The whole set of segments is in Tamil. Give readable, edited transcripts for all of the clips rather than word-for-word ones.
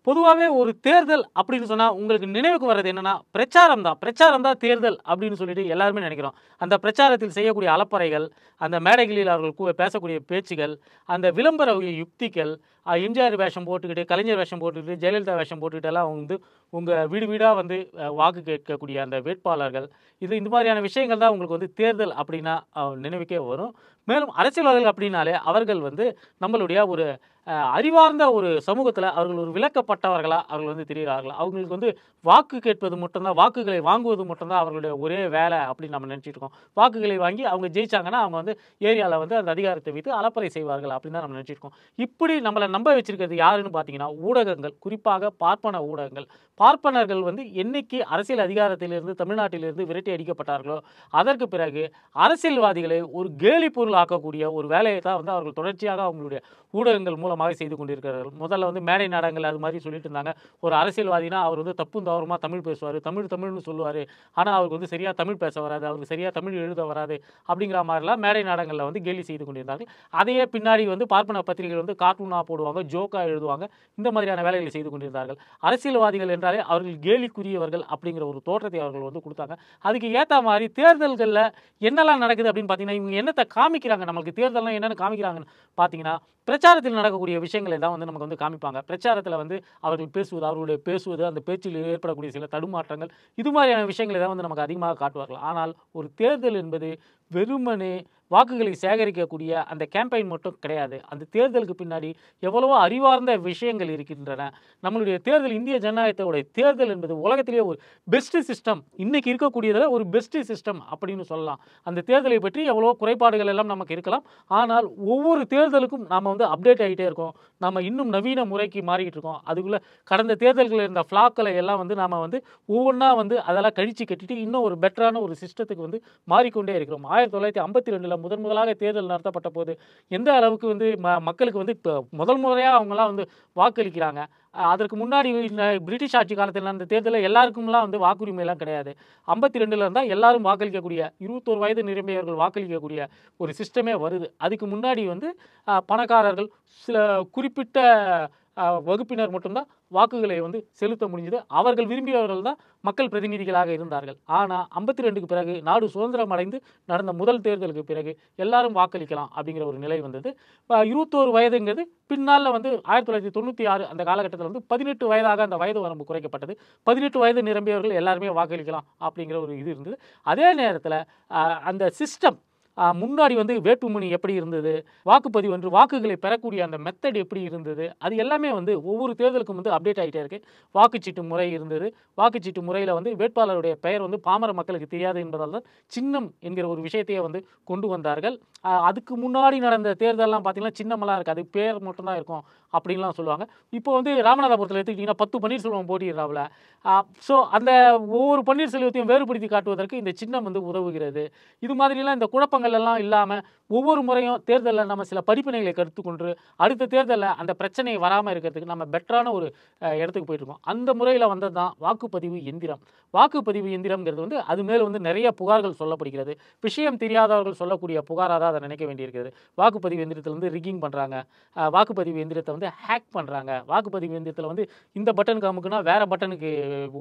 பொதுவாவே ஒரு தேர்தல் அப்படின்னு சொன்னா, உங்களுக்கு நினைவுக்கு வர்றது என்னன்னா, பிரச்சாரம் தான். பிரச்சாரம் தான் தேர்தல் அப்படின்னு சொல்லிட்டு எல்லாருமே நெனைக்கிறோம். அந்த பிரச்சாரத்தில் செய்யக்கூடிய அலப்பறைகள், அந்த மேடைகளில் அவர்கள் பேசக்கூடிய பேச்சுகள், அந்த விளம்பர யுக்திகள், எம்ஜிஆர் வேஷம் போட்டுக்கிட்டு, கலைஞர் வேஷம் போட்டுக்கிட்டு, ஜெயலலிதா வேஷம் போட்டுக்கிட்டெல்லாம் வந்து உங்க வீடு வீடா வந்து வாக்கு கேட்கக்கூடிய அந்த வேட்பாளர்கள், இந்த மாதிரியான விஷயங்கள் தான் உங்களுக்கு வந்து தேர்தல் அப்படின்னா நினைவுக்கே வரும். மேலும் அரசியல்வாதிகள் அப்படின்னாலே, அவர்கள் வந்து நம்மளுடைய ஒரு அறிவார்ந்த ஒரு சமூகத்துல அவர்கள் ஒரு விலக்கப்பட்டவர்களா அவர்கள் வந்து தெரிகிறார்கள். அவங்களுக்கு வந்து வாக்கு கேட்பது மட்டும் தான், வாக்குகளை வாங்குவது மட்டும் தான் அவர்களுடைய ஒரே வேலை அப்படின்னு நம்ம நினைச்சிட்டு இருக்கோம். வாக்குகளை வாங்கி அவங்க ஜெயிச்சாங்கன்னா, அவங்க வந்து ஏரியால வந்து அந்த அதிகாரத்தை வைத்து அலப்பறை செய்வார்கள் அப்படின்னு தான் நம்ம நினைச்சிட்டு இருக்கோம். இப்படி நம்மள நம்ப வச்சிருக்கிறது யாருன்னு பார்த்தீங்கன்னா, ஊடகங்கள். குறிப்பாக பார்ப்பன ஊடகங்கள். பார்ப்பனர்கள் வந்து என்னைக்கு அரசியல் அதிகாரத்திலிருந்து தமிழ்நாட்டிலிருந்து விரட்டி அடிக்கப்பட்டார்களோ, அதற்கு பிறகு அரசியல்வாதிகளை ஒரு கேலி பொருள் ஆக்கக்கூடிய ஒரு வேலையை தான் வந்து அவர்கள் தொடர்ச்சியாக அவங்களுடைய ஊடகங்கள் மூலமாக செய்து கொண்டிருக்கிறார்கள். முதல்ல வந்து மேடை நாடகங்கள் அது மாதிரி சொல்லிட்டு இருந்தாங்க. ஒரு அரசியல்வாதினா அவர் வந்து தப்பும் தவறுமா தமிழ் பேசுவாரு. தமிழ்னு சொல்லுவாரு. ஆனா அவருக்கு வந்து சரியா தமிழ் பேச வராது. அவருக்கு சரியா தமிழ் எழுத வராது. அப்படிங்கிற மாரிலாம் மேடை நாடகங்கள்ல வந்து கேலி செய்து கொண்டிருந்தார்கள். அதையே பின்னாடி வந்து பார்ப்பன பத்திரிகைகள் வந்து கார்ட்டூனா போடுவாங்க, ஜோக்கா எழுதுவாங்க. இந்த மாதிரியான வேலைகளை செய்து கொண்டிருந்தார்கள். அரசியல்வாதிகள் என்றாலே அவர்கள் கேலிக்குரியவர்கள் அப்படிங்கிற ஒரு தோற்றத்தை அவர்கள் வந்து குடுத்தாங்க. அதுக்கு ஏத்த மாரி தேர்தல்கள்ல என்னலாம் நடக்குது அப்படின்னு பார்த்தீங்கன்னா, இவங்க என்னத்த காமிக்கிறாங்க, நமக்கு தேர்தல்னா என்னன்னு காமிக்கிறாங்கன்னு பார்த்தீங்கன்னா, பிரச்சாரத்தில் நடக்கக்கூடிய விஷயங்களை தான் வந்து நமக்கு வந்து காமிப்பாங்க. பிரச்சாரத்தில வந்து அவர்கள் பேசுவது, அவர்களுடைய பேசுவது, அந்த பேச்சில் ஏற்படக்கூடிய சில தடுமாற்றங்கள், இது மாதிரியான விஷயங்களை தான் வந்து நமக்கு அதிகமாக காட்டுவார்கள். ஆனால் ஒரு தேர்தல் என்பது வெறுமனே வாக்குகளை சேகரிக்கக்கூடிய அந்த கேம்பெயின் மட்டும் கிடையாது. அந்த தேர்தலுக்கு பின்னாடி எவ்வளவோ அறிவார்ந்த விஷயங்கள் இருக்கின்றன. நம்மளுடைய தேர்தல், இந்திய ஜனநாயகத்தோட தேர்தல் என்பது உலகத்திலேயே ஒரு பெஸ்ட் சிஸ்டம். இன்னைக்கு இருக்கக்கூடியதுல ஒரு பெஸ்ட் சிஸ்டம் அப்படின்னு சொல்லலாம். அந்த தேர்தலை பற்றி எவ்வளவோ குறைபாடுகள் எல்லாம் நமக்கு இருக்கலாம். ஆனால் ஒவ்வொரு தேர்தலுக்கும் நாம வந்து அப்டேட் ஆகிட்டே இருக்கோம். நம்ம இன்னும் நவீன முறைக்கு மாறிக்கிட்டு இருக்கோம். அதுக்குள்ள கடந்த தேர்தல்களில் இருந்த ஃப்ளாக்களை எல்லாம் வந்து நாம வந்து ஒவ்வொன்றா வந்து அதெல்லாம் கழிச்சு கட்டிட்டு இன்னும் ஒரு பெட்டரான ஒரு சிஸ்டத்துக்கு வந்து மாறிக்கொண்டே இருக்கிறோம். 1952ல முதலாக தேர்தல் நடத்தப்பட்ட போது எந்த அளவுக்கு வந்து மக்களுக்கு வந்து இப்போ முதல் முறையாக அவங்கலாம் வந்து வாக்களிக்கிறாங்க. அதற்கு முன்னாடி பிரிட்டிஷ் ஆட்சி காலத்தில் நடந்த தேர்தலில் எல்லாருக்கும்லாம் வந்து வாக்குரிமைலாம் கிடையாது. 52ல இருந்தால் எல்லாரும் வாக்களிக்கக்கூடிய 21 வயது நிரம்பியவர்கள் வாக்களிக்கக்கூடிய ஒரு சிஸ்டமே வருது. அதுக்கு முன்னாடி வந்து பணக்காரர்கள், சில குறிப்பிட்ட வகுப்பினர் மட்டும்தான் வாக்குகளை வந்து செலுத்த முடிஞ்சது. அவர்கள் விரும்பியவர்கள் தான் மக்கள் பிரதிநிதிகளாக இருந்தார்கள். ஆனால் 52க்கு பிறகு நாடு சுதந்திரம் அடைந்து நடந்த முதல் தேர்தலுக்கு பிறகு எல்லாரும் வாக்களிக்கலாம் அப்படிங்கிற ஒரு நிலை வந்தது. 21 வயதுங்கிறது பின்னால வந்து 1996 அந்த காலகட்டத்தில் வந்து 18 வயதாக அந்த வயது வரம்பு குறைக்கப்பட்டது. 18 வயது நிரம்பியவர்கள் எல்லாருமே வாக்களிக்கலாம் அப்படிங்கிற ஒரு இது இருந்தது. அதே நேரத்தில் அந்த சிஸ்டம் முன்னாடி வந்து வேட்புமனு எப்படி இருந்தது, வாக்குப்பதிவு என்று வாக்குகளை பெறக்கூடிய அந்த மெத்தட் எப்படி இருந்தது, அது எல்லாமே வந்து ஒவ்வொரு தேர்தலுக்கும் வந்து அப்டேட் ஆகிட்டே இருக்கு. வாக்குச்சீட்டு முறை இருந்தது. வாக்குச்சீட்டு முறையில் வந்து வேட்பாளருடைய பெயர் வந்து பாமர மக்களுக்கு தெரியாது என்பதால் தான் சின்னம் என்கிற ஒரு விஷயத்தையே வந்து கொண்டு வந்தார்கள். அதுக்கு முன்னாடி நடந்த தேர்தலெலாம் பார்த்தீங்கன்னா சின்னமெல்லாம் இருக்காது, பேர் மட்டும்தான் இருக்கும் அப்படின்லாம் சொல்லுவாங்க. இப்போ வந்து ராமநாதபுரத்தில் எடுத்துக்கிட்டிங்கன்னா 10 பன்னீர்செல்வம் போட்டியிடுறாப்புல. ஸோ அந்த ஒவ்வொரு பன்னீர்செல்வத்தையும் வேறுபடுத்தி காட்டுவதற்கு இந்த சின்னம் வந்து உதவுகிறது. இது மாதிரிலாம் இந்த குழப்பங்கள் எல்லாம் இல்லாம ஒவ்வொரு முறையும் தேர்தலில் நம்ம சில படிப்பினைகளை கற்றுக்கொண்டு அடுத்த தேர்தலில் அந்த பிரச்சனை வராமல் இருக்கிறதுக்கு நம்ம பெட்டரான ஒரு இடத்துக்கு போயிட்டுருக்கோம். அந்த முறையில் வந்தது தான் வாக்குப்பதிவு எந்திரம். வாக்குப்பதிவு எந்திரம்ங்கிறது வந்து அது மேலே வந்து நிறைய புகார்கள் சொல்லப்படுகிறது. விஷயம் தெரியாதவர்கள் சொல்லக்கூடிய புகாராக தான் அதை நினைக்க வேண்டியிருக்கிறது. வாக்குப்பதிவு எந்திரத்தில் வந்து ரிக்கிங் பண்ணுறாங்க, வாக்குப்பதிவு எந்திரத்தை வந்து ஹேக் பண்ணுறாங்க, வாக்குப்பதிவு எந்திரத்தில் வந்து இந்த பட்டனுக்கு அமுக்குனா வேற பட்டனுக்கு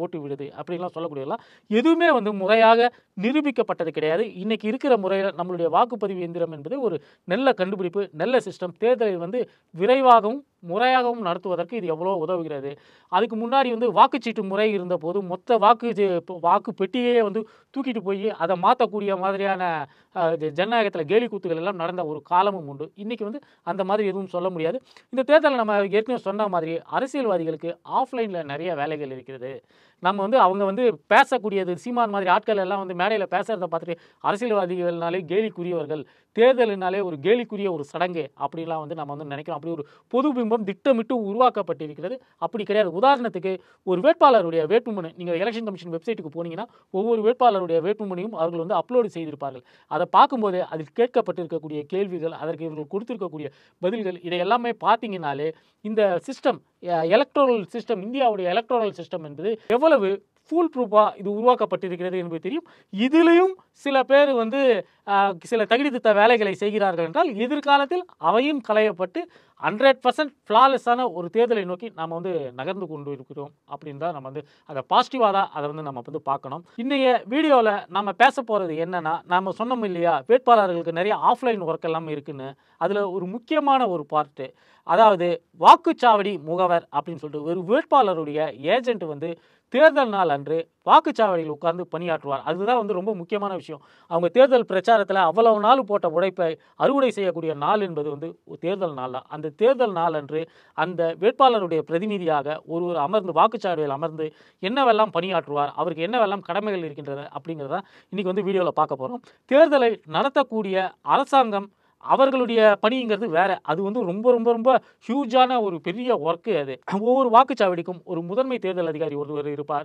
ஓட்டு விடுது அப்படின்லாம் சொல்லக்கூடியதெல்லாம் எதுவுமே வந்து முறையாக நிரூபிக்கப்பட்டது கிடையாது. இன்னைக்கு இருக்கிற முறையில் நம்மளுடைய வாக்குப்பதிவு எந்திரம் என்பது ஒரு நல்ல கண்டுபிடிப்பு, நல்ல சிஸ்டம். தேர்தலை வந்து விரைவாகவும் முறையாகவும் நடத்துவதற்கு இது எவ்வளோ உதவுகிறது. அதுக்கு முன்னாடி வந்து வாக்குச்சீட்டு முறை இருந்தபோது மொத்த வாக்கு பெட்டியே வந்து தூக்கிட்டு போய் அதை மாற்றக்கூடிய மாதிரியான ஜனநாயகத்தில் கேலி கூத்துகள் எல்லாம் நடந்த ஒரு காலமும் உண்டு. இன்னைக்கு வந்து அந்த மாதிரி எதுவும் சொல்ல முடியாது. இந்த தேர்தலில் நம்ம ஏற்கனவே சொன்ன மாதிரி அரசியல்வாதிகளுக்கு ஆஃப்லைனில் நிறைய வேலைகள் இருக்கிறது. நம்ம வந்து அவங்க வந்து பேசக்கூடியது சீமான் மாதிரி ஆட்கள் எல்லாம் வந்து மேடையில் பேசுகிறத பார்த்துட்டு அரசியல்வாதிகள்னாலே கேலிக்குரியவர்கள், தேர்தலினாலே ஒரு கேலிக்குரிய ஒரு சடங்கு அப்படிலாம் வந்து நம்ம வந்து நினைக்கிறோம். அப்படி ஒரு பொது பிம்பம் திட்டமிட்டு உருவாக்கப்பட்டிருக்கிறது. அப்படி கிடையாது. உதாரணத்துக்கு ஒரு வேட்பாளருடைய வேட்புமனு நீங்கள் எலெக்ஷன் கமிஷன் வெப்சைட்டுக்கு போனீங்கன்னா ஒவ்வொரு வேட்பாளருடைய வேட்புமனையும் அவர்கள் வந்து அப்லோடு செய்திருப்பார்கள். அதை பார்க்கும்போது அதில் கேட்கப்பட்டிருக்கக்கூடிய கேள்விகள், அதற்கு இவர்கள் கொடுத்திருக்கக்கூடிய பதில்கள், இதை எல்லாமே பார்த்தீங்கன்னாலே இந்த சிஸ்டம், எலக்ட்ரல் சிஸ்டம், இந்தியாவுடைய எலக்ட்ரல் சிஸ்டம் என்பது எவ்வளவு ஃபுல் ப்ரூஃபா இது உருவாக்கப்பட்டிருக்கிறது என்பது தெரியும். இதிலையும் சில பேர் வந்து சில தகுதித்த வேலைகளை செய்கிறார்கள் என்றால் எதிர்காலத்தில் அவையும் களையப்பட்டு 100% ஃப்ளாலெஸ்ஸான ஒரு தேர்தலை நோக்கி நாம் வந்து நகர்ந்து கொண்டு இருக்கிறோம் அப்படின்னு தான் நம்ம வந்து அதை பாசிட்டிவாக தான் அதை வந்து நம்ம வந்து பார்க்கணும். இன்றைய வீடியோவில் நம்ம பேச போகிறது என்னென்னா, நம்ம சொன்னோம் இல்லையா, வேட்பாளர்களுக்கு நிறைய ஆஃப்லைன் ஒர்க் எல்லாம் இருக்குன்னு. அதில் ஒரு முக்கியமான ஒரு பார்ட்டு, அதாவது வாக்குச்சாவடி முகவர் அப்படின்னு சொல்லிட்டு ஒரு வேட்பாளருடைய ஏஜென்ட் வந்து தேர்தல் நாள் அன்று வாக்குச்சாவடியில் உட்கார்ந்து பணியாற்றுவார். அதுதான் வந்து ரொம்ப முக்கியமான விஷயம். அவங்க தேர்தல் பிரச்சாரத்தில் அவ்வளவு நாள் போட்ட உழைப்பை அறுவடை செய்யக்கூடிய நாள் என்பது வந்து தேர்தல் நாள் தான். அந்த தேர்தல் நாள் அன்று அந்த வேட்பாளருடைய பிரதிநிதியாக ஒருவர் அமர்ந்து வாக்குச்சாவடியில் அமர்ந்து என்னவெல்லாம் பணியாற்றுவார், அவருக்கு என்னவெல்லாம் கடமைகள் இருக்கின்றது அப்படிங்கிறத இன்றைக்கி வந்து வீடியோவில் பார்க்க போகிறோம். தேர்தலை நடத்தக்கூடிய அரசாங்கம் அவர்களுடைய பணிங்கிறது வேற. அது வந்து ரொம்ப ரொம்ப ரொம்ப ஹியூஜான ஒரு பெரிய ஒர்க்கு அது. ஒவ்வொரு வாக்குச்சாவடிக்கும் ஒரு முதன்மை தேர்தல் அதிகாரி ஒருவர் இருப்பார்.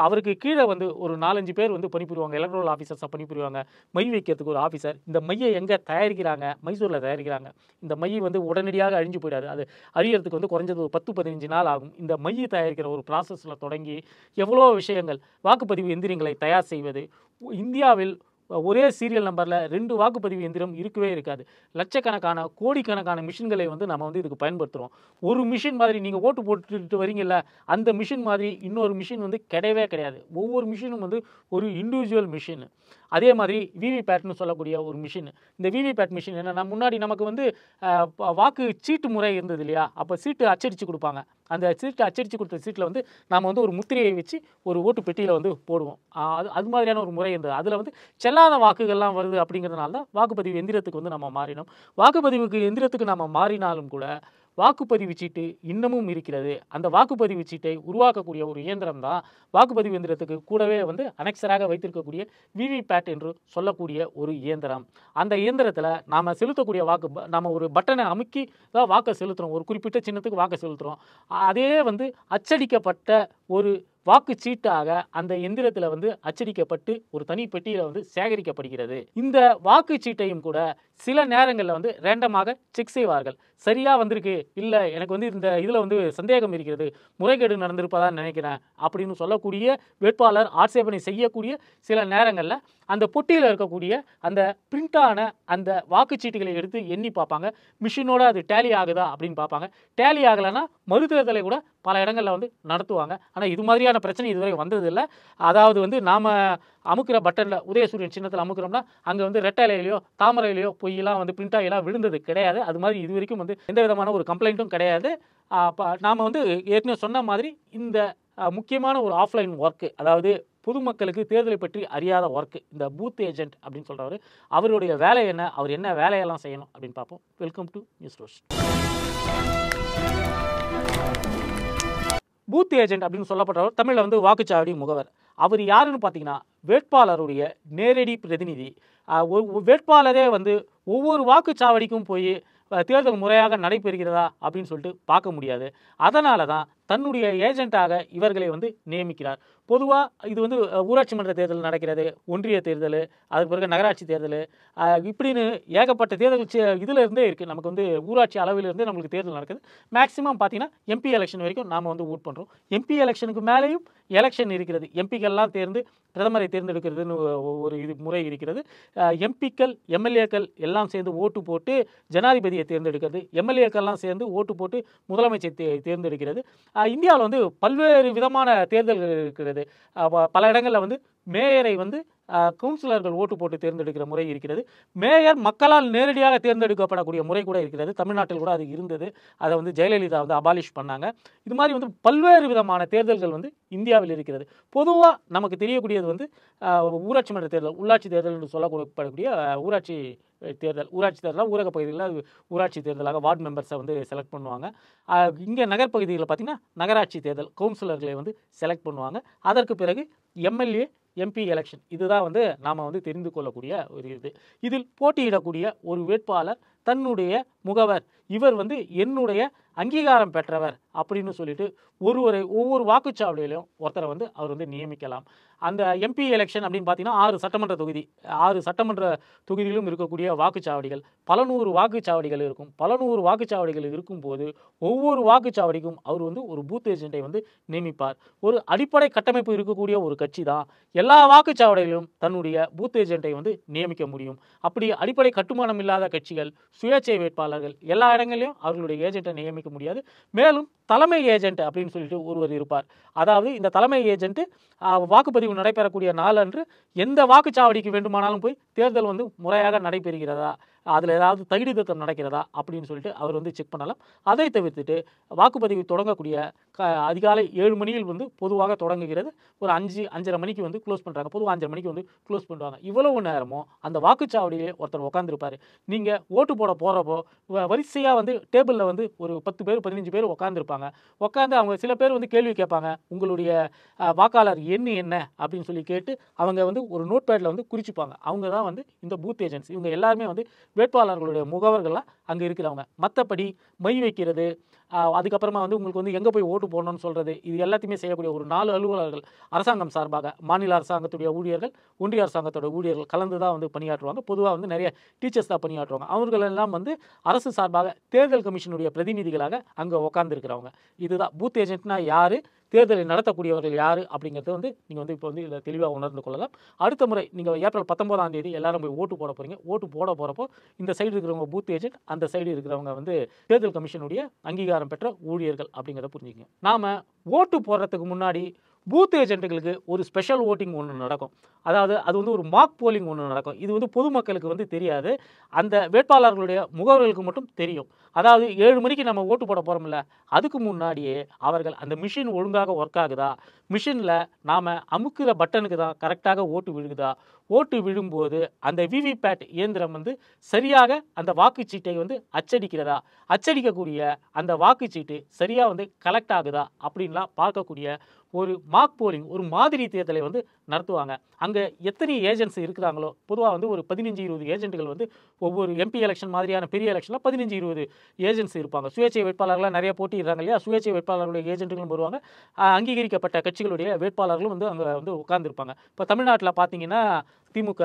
அவருக்கு கீழே வந்து ஒரு 4-5 பேர் வந்து பணிபுரிவாங்க. எலக்ட்ரல் ஆஃபீஸர்ஸாக பணிபுரிவாங்க. மை வைக்கிறதுக்கு ஒரு ஆஃபீஸர். இந்த மையை எங்கே தயாரிக்கிறாங்க? மைசூரில் தயாரிக்கிறாங்க. இந்த மை வந்து உடனடியாக அழிஞ்சு போயிடாது. அது அழியறதுக்கு வந்து குறைஞ்சது ஒரு 10-15 நாள் ஆகும். இந்த மையை தயாரிக்கிற ஒரு ப்ராசஸில் தொடங்கி எவ்வளோ விஷயங்கள், வாக்குப்பதிவு எந்திரங்களை தயார் செய்வது, இந்தியாவில் ஒரே சீரியல் நம்பரில் 2 வாக்குப்பதிவு எந்திரம் இருக்கவே இருக்காது. லட்சக்கணக்கான கோடிக்கணக்கான மிஷின்களை வந்து நம்ம வந்து இதுக்கு பயன்படுத்துகிறோம். ஒரு மிஷின் மாதிரி நீங்கள் ஓட்டு போட்டுட்டு வரீங்கல்ல, அந்த மிஷின் மாதிரி இன்னொரு மிஷின் வந்து கிடையவே கிடையாது. ஒவ்வொரு மிஷினும் வந்து ஒரு இண்டிவிஜுவல் மிஷின். அதே மாதிரி விவிபேட்னு சொல்லக்கூடிய ஒரு மிஷின். இந்த விவிபேட் மிஷின் என்னென்னா, முன்னாடி நமக்கு வந்து வாக்கு சீட்டு முறை இருந்தது இல்லையா, அப்போ சீட்டு அச்சடித்து கொடுப்பாங்க. அந்த சீட்டு அச்சடித்து கொடுத்த சீட்டில் வந்து நாம் வந்து ஒரு முத்திரையை வச்சு ஒரு ஓட்டு பெட்டியில் வந்து போடுவோம். அது மாதிரியான ஒரு முறை இருந்தது. அதில் வந்து செல்லாத வாக்குகள்லாம் வருது அப்படிங்கிறதுனால தான் வாக்குப்பதிவு எந்திரத்துக்கு வந்து நம்ம மாறினோம். வாக்குப்பதிவுக்கு எந்திரத்துக்கு நம்ம மாறினாலும் கூட வாக்குப்பதிவு சீட்டு இன்னமும் இருக்கிறது. அந்த வாக்குப்பதிவு சீட்டை உருவாக்கக்கூடிய ஒரு இயந்திரம் தான் வாக்குப்பதிவு எந்திரத்துக்கு கூடவே வந்து அனெக்சராக வைத்திருக்கக்கூடிய விவிபேட் என்று சொல்லக்கூடிய ஒரு இயந்திரம். அந்த இயந்திரத்தில் நாம் செலுத்தக்கூடிய நம்ம ஒரு பட்டனை அமுக்கி தான் வாக்கை செலுத்துகிறோம். ஒரு குறிப்பிட்ட சின்னத்துக்கு வாக்கை செலுத்துகிறோம். அதே வந்து அச்சடிக்கப்பட்ட ஒரு வாக்குச்சீட்டாக அந்த எந்திரத்தில் வந்து அச்சடிக்கப்பட்டு ஒரு தனி பெட்டியில் வந்து சேகரிக்கப்படுகிறது. இந்த வாக்குச்சீட்டையும் கூட சில நேரங்களில் வந்து ரேண்டமாக செக் செய்வார்கள். சரியாக வந்திருக்கு, இல்லை எனக்கு வந்து இந்த இதில் வந்து சந்தேகம் இருக்கிறது, முறைகேடு நடந்திருப்பதாக நினைக்கிறேன் அப்படின்னு சொல்லக்கூடிய வேட்பாளர் ஆட்சேபனை செய்யக்கூடிய சில நேரங்களில் அந்த பொட்டியில் இருக்கக்கூடிய அந்த பிரிண்டான அந்த வாக்குச்சீட்டுகளை எடுத்து எண்ணி பார்ப்பாங்க. மிஷினோட அது டேலி ஆகுதா அப்படின்னு பார்ப்பாங்க. டேலி ஆகலைன்னா மறுதேர்தலை கூட பல இடங்களில் வந்து நடத்துவாங்க. ஆனால் இது மாதிரியான பிரச்சனை இதுவரை வந்ததில்லை. அதாவது வந்து நாம் அமுக்கிற பட்டனில் உதயசூரியன் சின்னத்தில் அமுக்கிறோம்னா அங்கே வந்து ரெட்டையிலையோ தாமரையிலையோ பொய்யெல்லாம் வந்து பிரிண்டாகலாம் விழுந்தது கிடையாது. அது மாதிரி இது வரைக்கும் வந்து எந்த விதமான ஒரு கம்ப்ளைண்ட்டும் கிடையாது. நாம் வந்து ஏற்கனவே சொன்ன மாதிரி இந்த முக்கியமான ஒரு ஆஃப்லைன் ஒர்க்கு, அதாவது பொதுமக்களுக்கு தேர்தலை பற்றி அறியாத ஒர்க்கு, இந்த பூத் ஏஜென்ட் அப்படின்னு சொல்கிறவர், அவருடைய வேலை என்ன, அவர் என்ன வேலையெல்லாம் செய்யணும் அப்படின்னு பார்ப்போம். Welcome to news rose. Booth agent அப்படின்னு சொல்லப்பட்டவர் தமிழில் வந்து வாக்குச்சாவடி முகவர். அவர் யாருன்னு பார்த்தீங்கன்னா, வேட்பாளருடைய நேரடி பிரதிநிதி. வேட்பாளரே வந்து ஒவ்வொரு வாக்குச்சாவடிக்கும் போய் தேர்தல் முறையாக நடைபெறுகிறதா அப்படின்னு சொல்லிட்டு பார்க்க முடியாது. அதனால தான் தன்னுடைய ஏஜென்ட்டாக இவர்களை வந்து நியமிக்கிறார். பொதுவாக இது வந்து ஊராட்சி மன்ற தேர்தல் நடக்கிறது, ஒன்றிய தேர்தல், அதுக்கு பிறகு நகராட்சி தேர்தல், இப்படின்னு ஏகப்பட்ட தேர்தல் இதில் இருந்தே இருக்குது. நமக்கு வந்து ஊராட்சி அளவிலிருந்தே நம்மளுக்கு தேர்தல் நடக்குது. மேக்ஸிமம் பார்த்தீங்கன்னா எம்பி எலெக்ஷன் வரைக்கும் நாம் வந்து ஓட் பண்ணுறோம். எம்பி எலெக்ஷனுக்கு மேலேயும் எலெக்ஷன் இருக்கிறது. எம்பிக்கள்லாம் தேர்ந்து பிரதமரை தேர்ந்தெடுக்கிறதுன்னு ஒரு முறை இருக்கிறது. எம்பிக்கள் எம்எல்ஏக்கள் எல்லாம் சேர்ந்து ஓட்டு போட்டு ஜனாதிபதியை தேர்ந்தெடுக்கிறது. எம்எல்ஏக்கள்லாம் சேர்ந்து ஓட்டு போட்டு முதலமைச்சர் தேர்ந்தெடுக்கிறது. இந்தியாவில் வந்து பல்வேறு விதமான தேர்தல்கள் இருக்கிறது. பல இடங்களில் வந்து மேயரை வந்து கவுன்சிலர்கள் ஓட்டு போட்டு தேர்ந்தெடுக்கிற முறை இருக்கிறது. மேயர் மக்களால் நேரடியாக தேர்ந்தெடுக்கப்படக்கூடிய முறை கூட இருக்கிறது. தமிழ்நாட்டில் கூட அது இருந்தது. அதை வந்து ஜெயலலிதா வந்து அபாலிஷ் பண்ணாங்க. இது மாதிரி வந்து பல்வேறு விதமான தேர்தல்கள் வந்து இந்தியாவில் இருக்கிறது. பொதுவாக நமக்கு தெரியக்கூடியது வந்து ஊராட்சி மன்ற தேர்தல், உள்ளாட்சி தேர்தல் என்று சொல்லப்படக்கூடிய ஊராட்சி தேர்தலாக ஊரக பகுதிகளில் ஊராட்சி தேர்தலாக வார்டு மெம்பர்ஸை வந்து செலக்ட் பண்ணுவாங்க. இங்கே நகர்ப்பகுதிகளில் பார்த்திங்கன்னா நகராட்சி தேர்தல், கவுன்சிலர்களை வந்து செலக்ட் பண்ணுவாங்க. அதற்கு பிறகு எம்எல்ஏ எம்பி எலெக்ஷன், இதுதான் வந்து நாம் வந்து தெரிந்து கொள்ளக்கூடிய ஒரு இதில் போட்டியிடக்கூடிய ஒரு வேட்பாளர் தன்னுடைய முகவர், இவர் வந்து என்னுடைய அங்கீகாரம் பெற்றவர் அப்படின்னு சொல்லிட்டு ஒவ்வொரு வாக்குச்சாவடியிலும் ஒருத்தரை வந்து அவர் வந்து நியமிக்கலாம். அந்த எம்பி எலெக்ஷன் அப்படின்னு பார்த்தீங்கன்னா 6 சட்டமன்ற தொகுதியிலும் இருக்கக்கூடிய வாக்குச்சாவடிகள், பல நூறு வாக்குச்சாவடிகள் இருக்கும். பல நூறு வாக்குச்சாவடிகள் இருக்கும்போது ஒவ்வொரு வாக்குச்சாவடிக்கும் அவர் வந்து ஒரு பூத் ஏஜென்ட்டை வந்து நியமிப்பார். ஒரு அடிப்படை கட்டமைப்பு இருக்கக்கூடிய ஒரு கட்சி தான் எல்லா வாக்குச்சாவடிகளிலும் தன்னுடைய பூத் ஏஜென்ட்டை வந்து நியமிக்க முடியும். அப்படி அடிப்படை கட்டுமானம் இல்லாத கட்சிகள், சுயேட்சை வேட்பாளர்கள் எல்லா இடங்களிலும் அவர்களுடைய ஏஜென்ட்டை நியமிக்க முடியாது. மேலும் தலைமை ஏஜென்ட் அப்படின்னு சொல்லிட்டு ஒருவர் இருப்பார். அதாவது இந்த தலைமை ஏஜென்ட் வாக்குப்பதிவு நடைபெறக்கூடிய நாளன்று எந்த வாக்குச்சாவடிக்கு வேண்டுமானாலும் போய் தேர்தல் வந்து முறையாக நடைபெறுகிறதா, அதில் ஏதாவது தகுதி திருத்தம் நடக்கிறதா அப்படின்னு சொல்லிட்டு அவர் வந்து செக் பண்ணலாம். அதை தவிர்த்துட்டு வாக்குப்பதிவு தொடங்கக்கூடிய அதிகாலை 7 மணியில் வந்து பொதுவாக தொடங்குகிறது. ஒரு 5:30 மணிக்கு வந்து க்ளோஸ் பண்ணுறாங்க. பொதுவாக 5:30 மணிக்கு வந்து க்ளோஸ் பண்ணுவாங்க. இவ்வளவு நேரமும் அந்த வாக்குச்சாவடியிலே ஒருத்தர் உட்காந்துருப்பார். நீங்கள் ஓட்டு போட போகிறப்போ வரிசையாக வந்து டேபிளில் வந்து ஒரு 10 பேர் 15 பேர் உட்காந்துருப்பாங்க. உட்காந்து அவங்க சில பேர் வந்து கேள்வி கேட்பாங்க. உங்களுடைய வாக்காளர் எண் என்ன அப்படின்னு சொல்லி கேட்டு அவங்க வந்து ஒரு நோட் பேடில் வந்து குறிச்சிப்பாங்க. அவங்க தான் வந்து இந்த பூத் ஏஜென்ட்ஸ். இவங்க எல்லாருமே வந்து வேட்பாளர்களுடைய முகவர்களாக அங்கே இருக்கிறவங்க. மற்றபடி மை வைக்கிறது, அதுக்கப்புறமா வந்து உங்களுக்கு வந்து எங்கே போய் ஓட்டு போடணும்னு சொல்கிறது, இது எல்லாத்தையுமே செய்யக்கூடிய ஒரு 4 அலுவலர்கள் அரசாங்கம் சார்பாக, மாநில அரசாங்கத்துடைய ஊழியர்கள், ஒன்றிய அரசாங்கத்தோட ஊழியர்கள் கலந்து தான் வந்து பணியாற்றுவாங்க. பொதுவாக வந்து நிறைய டீச்சர்ஸ் தான் பணியாற்றுவாங்க. அவர்களெல்லாம் வந்து அரசு சார்பாக தேர்தல் கமிஷனுடைய பிரதிநிதிகளாக அங்கே உட்காந்துருக்கிறவங்க. இதுதான் பூத் ஏஜென்ட்னா யார், தேர்தலை நடத்தக்கூடியவர்கள் யார் அப்படிங்கிறது வந்து நீங்கள் வந்து இப்போ வந்து இதில் தெளிவாக உணர்ந்து கொள்ளலாம். அடுத்த முறை நீங்கள் ஏப்ரல் 19ஆம் தேதி எல்லாரும் போய் ஓட்டு போட போகிறீங்க. ஓட்டு போட போகிறப்போ இந்த சைடு இருக்கிறவங்க பூத் ஏஜென்ட், அந்த சைடு இருக்கிறவங்க வந்து தேர்தல் கமிஷனுடைய அங்கீகாரம் பெற்ற ஊழியர்கள் அப்படிங்கிறத புரிஞ்சுக்கங்க. நாம் ஓட்டு போடுறதுக்கு முன்னாடி பூத் ஏஜென்ட்டுகளுக்கு ஒரு ஸ்பெஷல் ஓட்டிங் ஒன்று நடக்கும். அதாவது அது வந்து ஒரு மாக் போலிங் ஒன்று நடக்கும். இது வந்து பொதுமக்களுக்கு வந்து தெரியாது. அந்த வேட்பாளர்களுடைய முகவர்களுக்கு மட்டும் தெரியும். அதாவது 7 மணிக்கு நம்ம ஓட்டு போட போகிறோம்ல, அதுக்கு முன்னாடியே அவர்கள் அந்த மிஷின் ஒழுங்காக ஒர்க் ஆகுதா, மிஷினில் நாம் அமுக்குற பட்டனுக்கு தான் கரெக்டாக ஓட்டு விழுகுதா, ஓட்டு விழும்போது அந்த விவிபேட் இயந்திரம் வந்து சரியாக அந்த வாக்குச்சீட்டை வந்து அச்சடிக்கிறதா, அச்சடிக்கக்கூடிய அந்த வாக்குச்சீட்டு சரியாக வந்து கலெக்ட் ஆகுதா அப்படின்லாம் பார்க்கக்கூடிய ஒரு மாக் போலிங், ஒரு மாதிரி தேர்தலை வந்து நடத்துவாங்க. அங்கே எத்தனை ஏஜென்ட்ஸ் இருக்கிறாங்களோ, பொதுவாக வந்து ஒரு 15-20 ஏஜென்ட்டுகள் வந்து ஒவ்வொரு எம்பி எலெக்ஷன் மாதிரியான பெரிய எலெக்ஷனில் 15-20 ஏஜென்ட்ஸ் இருப்பாங்க. சுயேட்சை வேட்பாளர்களாக நிறைய போட்டிடுறாங்க இல்லையா, சுயேட்சை வேட்பாளர்களுடைய ஏஜென்ட்டுகளும் வருவாங்க. அங்கீகரிக்கப்பட்ட கட்சிகளுடைய வேட்பாளர்களும் வந்து அங்கே வந்து உட்கார்ந்துருப்பாங்க. இப்போ தமிழ்நாட்டில் பார்த்தீங்கன்னா திமுக,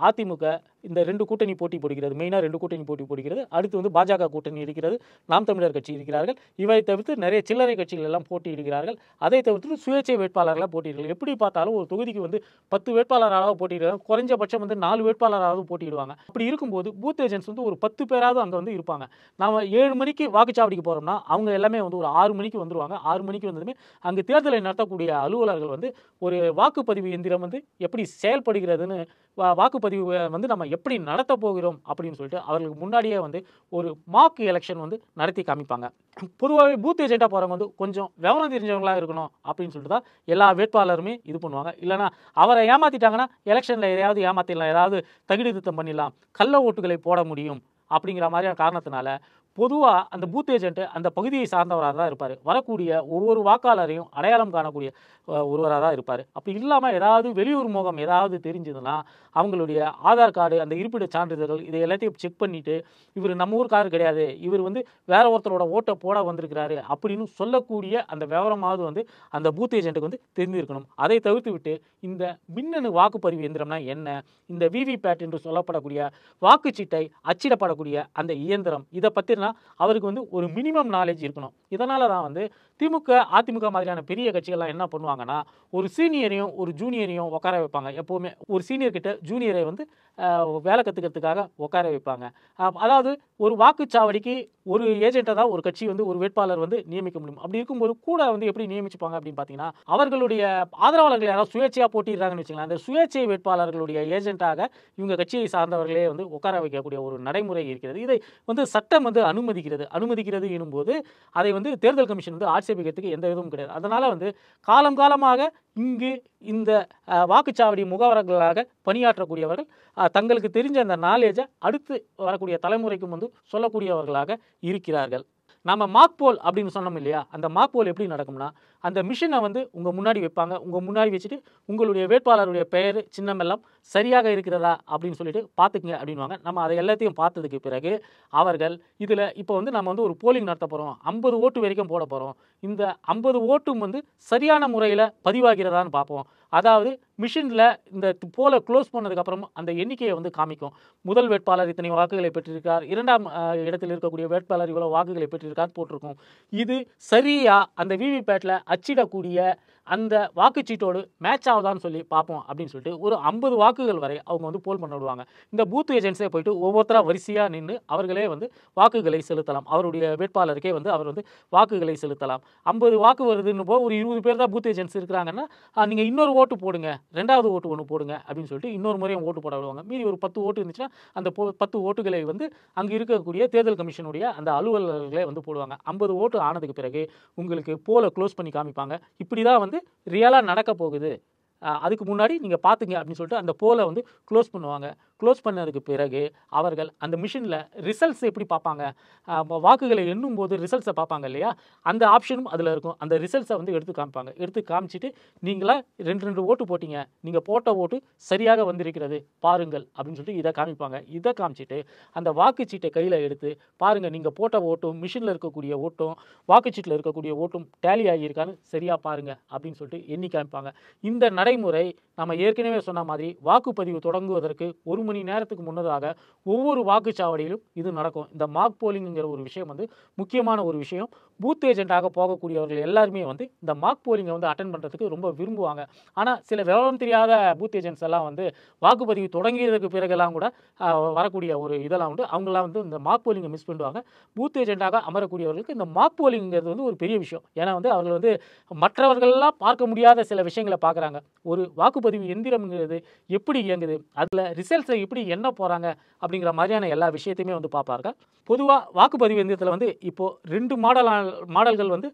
அதிமுக இந்த 2 கூட்டணி போட்டி போடுகிறது. மெயினாக 2 கூட்டணி போட்டி போடுகிறது. அடுத்து வந்து பாஜக கூட்டணி இருக்கிறது, நாம் தமிழர் கட்சி இருக்கிறார்கள். இவை தவிர்த்து நிறைய சில்லறை கட்சிகள் எல்லாம் போட்டியிடுகிறார்கள். அதை தவிர்த்து சுயேட்சை வேட்பாளர்களாக போட்டியிடுகிறார்கள். எப்படி பார்த்தாலும் ஒரு தொகுதிக்கு வந்து 10 வேட்பாளராக போட்டியிடுறாங்க. குறைஞ்சபட்சம் வந்து 4 வேட்பாளராவது போட்டியிடுவாங்க. அப்படி இருக்கும்போது பூத் ஏஜென்ட்ஸ் வந்து ஒரு 10 பேராவது அங்கே வந்து இருப்பாங்க. நாம் 7 மணிக்கு வாக்குச்சாவடிக்கு போகிறோம்னா அவங்க எல்லாமே வந்து ஒரு 6 மணிக்கு வந்துருவாங்க. 6 மணிக்கு வந்ததுமே அங்கே தேர்தலை நடத்தக்கூடிய அலுவலர்கள் வந்து ஒரு வாக்குப்பதிவு எந்திரம் வந்து எப்படி செயல்படுகிறதுன்னு, வாக்குப்பதிவு வந்து நம்ம எப்படி நடத்த போகிறோம் அப்படின்னு சொல்லிட்டு அவர்களுக்கு முன்னாடியே வந்து ஒரு மாக் எலெக்ஷன் வந்து நடத்தி காமிப்பாங்க. பொதுவாகவே பூத் ஏஜென்ட்டாக போகிறவங்க வந்து கொஞ்சம் விவரம் தெரிஞ்சவங்களாக இருக்கணும் அப்படின்னு சொல்லிட்டு தான் எல்லா வேட்பாளருமே இது பண்ணுவாங்க. இல்லைனா அவரை ஏமாற்றிட்டாங்கன்னா எலெக்ஷனில் எதையாவது ஏமாற்றிடலாம், ஏதாவது தகுதி திருத்தம் பண்ணிடலாம், கள்ள ஓட்டுகளை போட முடியும் அப்படிங்கிற மாதிரியான காரணத்தினால பொதுவாக அந்த பூத் ஏஜென்ட்டு அந்த பகுதியை சார்ந்தவராக தான் இருப்பார். வரக்கூடிய ஒவ்வொரு வாக்காளரையும் அடையாளம் காணக்கூடிய ஒருவராக தான் இருப்பார். அப்படி இல்லாமல் ஏதாவது வெளியூர் முகம் ஏதாவது தெரிஞ்சதுன்னா அவங்களுடைய ஆதார் கார்டு, அந்த இருப்பிட சான்றிதழ்கள் இதை எல்லாத்தையும் செக் பண்ணிவிட்டு இவர் நம்ம ஊருக்காரர் கிடையாது, இவர் வந்து வேற ஒருத்தரோட ஓட்டை போட வந்திருக்கிறாரு அப்படின்னு சொல்லக்கூடிய அந்த விவரமாவது வந்து அந்த பூத் ஏஜென்ட்டுக்கு வந்து தெரிஞ்சிருக்கணும். அதை தவிர்த்து விட்டு இந்த மின்னணு வாக்குப்பதிவு இயந்திரம்னா என்ன, இந்த விவிபேட் என்று சொல்லப்படக்கூடிய வாக்குச்சீட்டை அச்சிடப்படக்கூடிய அந்த இயந்திரம், இதை பற்றினா அவருக்கு வந்து ஒரு மினிமம் நாலேஜ் இருக்கணும். இதனால தான் வந்து திமுக, அதிமுக மாதிரியான பெரிய கட்சிகள்லாம் என்ன பண்ணுவாங்கன்னா, ஒரு சீனியரையும் ஒரு ஜூனியரையும் உட்கார வைப்பாங்க. எப்போவுமே ஒரு சீனியர் கிட்ட ஜூனியரை வந்து வேலை கற்றுக்கிறதுக்காக உட்கார வைப்பாங்க. அதாவது ஒரு வாக்குச்சாவடிக்கு ஒரு ஏஜென்ட்டை தான் ஒரு கட்சி வந்து ஒரு வேட்பாளர் வந்து நியமிக்க முடியும். அப்படி இருக்கும்போது கூட வந்து எப்படி நியமிச்சுப்பாங்க அப்படின்னு பார்த்தீங்கன்னா, அவர்களுடைய ஆதரவாளர்கள் யாராவது சுயேட்சையாக போட்டிடுறாங்கன்னு வச்சுக்கலாம், அந்த சுயேட்சை வேட்பாளர்களுடைய ஏஜென்ட்டாக இவங்க கட்சியை சார்ந்தவர்களே வந்து உட்கார வைக்கக்கூடிய ஒரு நடைமுறை இருக்கிறது. இதை வந்து சட்டம் வந்து அனுமதிக்கிறது எனும்போது அதை வந்து தேர்தல் கமிஷன் வந்து ஆட்சேபிக்கிறதுக்கு எந்த விதமும் கிடையாது. அதனால் வந்து காலங்காலமாக இங்கு இந்த வாக்குச்சாவடி முகவர்களாக பணியாற்றக்கூடியவர்கள் தங்களுக்கு தெரிஞ்ச அந்த நாலேஜை அடுத்து வரக்கூடிய தலைமுறைக்கும் வந்து சொல்லக்கூடியவர்களாக இருக்கிறார்கள். நம்ம மார்க் போல் அப்படின்னு சொன்னோம் இல்லையா, அந்த மார்க் போல் எப்படி நடக்கும்னா, அந்த மிஷினை வந்து உங்கள் முன்னாடி வைப்பாங்க. உங்கள் முன்னாடி வச்சுட்டு உங்களுடைய வேட்பாளருடைய பெயர் சின்னம் எல்லாம் சரியாக இருக்கிறதா அப்படின்னு சொல்லிட்டு பார்த்துக்குங்க அப்படின்வாங்க. நம்ம அதை எல்லாத்தையும் பார்த்ததுக்கு பிறகு அவர்கள் இதில் இப்போ வந்து நம்ம வந்து ஒரு போலிங் நடத்த போகிறோம், 50 ஓட்டு வரைக்கும் போட போகிறோம், இந்த 50 ஓட்டும் வந்து சரியான முறையில் பதிவாகிறதான்னு பார்ப்போம். அதாவது மிஷினில் இந்த போலை க்ளோஸ் பண்ணதுக்கப்புறம் அந்த எண்ணிக்கையை வந்து காமிக்கும். முதல் வேட்பாளர் இத்தனை வாக்குகளை பெற்றிருக்கார், இரண்டாம் இடத்தில் இருக்கக்கூடிய வேட்பாளர் இவ்வளோ வாக்குகளை பெற்றிருக்கார் போட்டிருக்கும். இது சரியாக அந்த விவிபேட்டில் அச்சிடக்கூடிய அந்த வாக்குச்சீட்டோடு மேட்ச் ஆகுதான்னு சொல்லி பார்ப்போம் அப்படின்னு சொல்லிட்டு ஒரு 50 வாக்குகள் வரை அவங்க வந்து போல் பண்ண விடுவாங்க. இந்த பூத் ஏஜென்ட்ஸே போயிட்டு ஒவ்வொருத்தராக வரிசையாக நின்று அவர்களே வந்து வாக்குகளை செலுத்தலாம். அவருடைய வேட்பாளருக்கே வந்து அவர் வந்து வாக்குகளை செலுத்தலாம். 50 வாக்கு வருதுன்னு போது ஒரு 20 பேர் தான் பூத் ஏஜென்ட்ஸ் இருக்கிறாங்கன்னா, நீங்கள் இன்னொரு ஓட்டு போடுங்க, 2வது ஓட்டு ஒன்று போடுங்க அப்படின்னு சொல்லிட்டு இன்னொரு முறையும் ஓட்டு போட விடுவாங்க. மீதி ஒரு 10 ஓட்டு இருந்துச்சுன்னா அந்த 10 ஓட்டுகளை வந்து அங்கே இருக்கக்கூடிய தேர்தல் கமிஷனுடைய அந்த அலுவலர்களே வந்து போடுவாங்க. 50 ஓட்டு ஆனதுக்கு பிறகு உங்களுக்கு போலை க்ளோஸ் பண்ணி காமிப்பாங்க. இப்படி தான் வந்து ரியலாக நடக்க போகுது, அதுக்கு முன்னாடி நீங்கள் பார்த்துங்க அப்படின்னு சொல்லிட்டு அந்த போலை வந்து க்ளோஸ் பண்ணுவாங்க. க்ளோஸ் பண்ணதுக்கு பிறகு அவர்கள் அந்த மிஷினில் ரிசல்ட்ஸ் எப்படி பார்ப்பாங்க, வாக்குகளை எண்ணும் போது ரிசல்ட்ஸை பார்ப்பாங்க இல்லையா, அந்த ஆப்ஷனும் அதில் இருக்கும். அந்த ரிசல்ட்ஸை வந்து எடுத்து காமிப்பாங்க. எடுத்து காமிச்சிட்டு நீங்களா 2 ஓட்டு போட்டிங்க, நீங்கள் போட்ட ஓட்டு சரியாக வந்திருக்கிறது பாருங்கள் அப்படின்னு சொல்லிட்டு இதை காமிப்பாங்க. இதை காமிச்சிட்டு அந்த வாக்குச்சீட்டை கையில் எடுத்து பாருங்கள், நீங்கள் போட்ட ஓட்டும் மிஷினில் இருக்கக்கூடிய ஓட்டும் வாக்குச்சீட்டில் இருக்கக்கூடிய ஓட்டும் டேலி ஆகியிருக்கான்னு சரியாக பாருங்கள் அப்படின்னு சொல்லிட்டு எண்ணி காமிப்பாங்க. இந்த நடைமுறை நம்ம ஏற்கனவே சொன்ன மாதிரி வாக்குப்பதிவு தொடங்குவதற்கு 1 மணி நேரத்துக்கு முன்னதாக ஒவ்வொரு வாக்குச்சாவடியிலும் இது நடக்கும். இந்த மார்க் போலிங்கிற ஒரு விஷயம் வந்து முக்கியமான ஒரு விஷயம். பூத் ஏஜென்ட்டாக போகக்கூடியவர்கள் எல்லாருமே வந்து இந்த மார்க் போலிங்கை வந்து அட்டென்ட் பண்ணுறதுக்கு ரொம்ப விரும்புவாங்க. ஆனால் சில விவரம் தெரியாத பூத் ஏஜென்ட்ஸ் எல்லாம் வந்து வாக்குப்பதிவு தொடங்கியதுக்கு பிறகெல்லாம் கூட வரக்கூடிய ஒரு இதெல்லாம் உண்டு. அவங்களாம் வந்து இந்த மார்க் போலிங்கை மிஸ் பண்ணுவாங்க. பூத் ஏஜென்ட்டாக அமரக்கூடியவர்களுக்கு இந்த மார்க் போலிங்கிறது வந்து ஒரு பெரிய விஷயம். ஏன்னா வந்து அவர்கள் வந்து மற்றவர்கள்லாம் பார்க்க முடியாத சில விஷயங்களை பார்க்குறாங்க. ஒரு வாக்குப்பதிவு எந்திரம்ங்கிறது எப்படி இயங்குது, அதில் ரிசல்ட்ஸை எப்படி எண்ண போகிறாங்க அப்படிங்கிற மாதிரியான எல்லா விஷயத்தையுமே வந்து பார்ப்பாங்க. பொதுவாக வாக்குப்பதிவு எந்திரத்தில் வந்து இப்போது 2 மாடல்கள் வந்து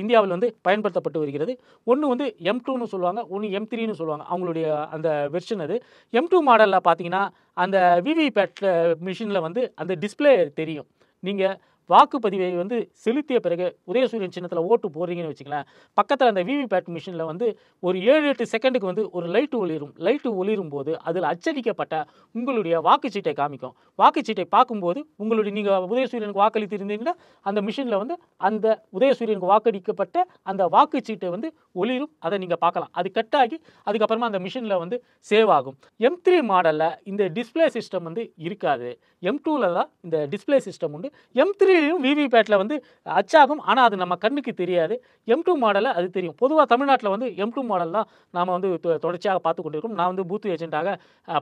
இந்தியாவில் வந்து பயன்படுத்தப்பட்டு வருகிறது. ஒன்று வந்து M2ன்னு சொல்லுவாங்க, ஒன்று M3ன்னு சொல்லுவாங்க. அவங்களுடைய அந்த வெர்ஷன் அது. M2 மாடலில் பார்த்தீங்கன்னா அந்த விவிபேட் மிஷினில் வந்து அந்த டிஸ்பிளே தெரியும். நீங்கள் வாக்குப்பதிவை வந்து செலுத்திய பிறகு உதயசூரியன் சின்னத்தில் ஓட்டு போடுறீங்கன்னு வச்சுக்கலாம், பக்கத்தில் அந்த விவிபேட் மிஷினில் வந்து ஒரு 7-8 செகண்டுக்கு வந்து ஒரு லைட்டு ஒளிரும் போது அதில் அச்சடிக்கப்பட்ட உங்களுடைய வாக்குச்சீட்டை காமிக்கும். வாக்குச்சீட்டை பார்க்கும்போது உங்களுடைய நீங்கள் உதயசூரியனுக்கு வாக்களித்திருந்தீங்கன்னா அந்த மிஷினில் வந்து அந்த உதயசூரியனுக்கு வாக்களிக்கப்பட்ட அந்த வாக்குச்சீட்டை வந்து ஒளிரும். அதை நீங்கள் பார்க்கலாம். அது கட் ஆகி அதுக்கப்புறமா அந்த மிஷினில் வந்து சேவ் ஆகும். M3 மாடலில் இந்த டிஸ்பிளே சிஸ்டம் வந்து இருக்காது. M2ல தான் இந்த டிஸ்பிளே சிஸ்டம் உண்டு. M3லையும் விவிபேட்டில் வந்து அச்சாகும், ஆனால் அது நம்ம கண்ணுக்கு தெரியாது. M2 மாடலில் அது தெரியும். பொதுவாக தமிழ்நாட்டில் வந்து M2 மாடல் தான் நாம் வந்து தொடர்ச்சியாக பார்த்து கொண்டிருக்கோம். நான் வந்து பூத் ஏஜென்ட்டாக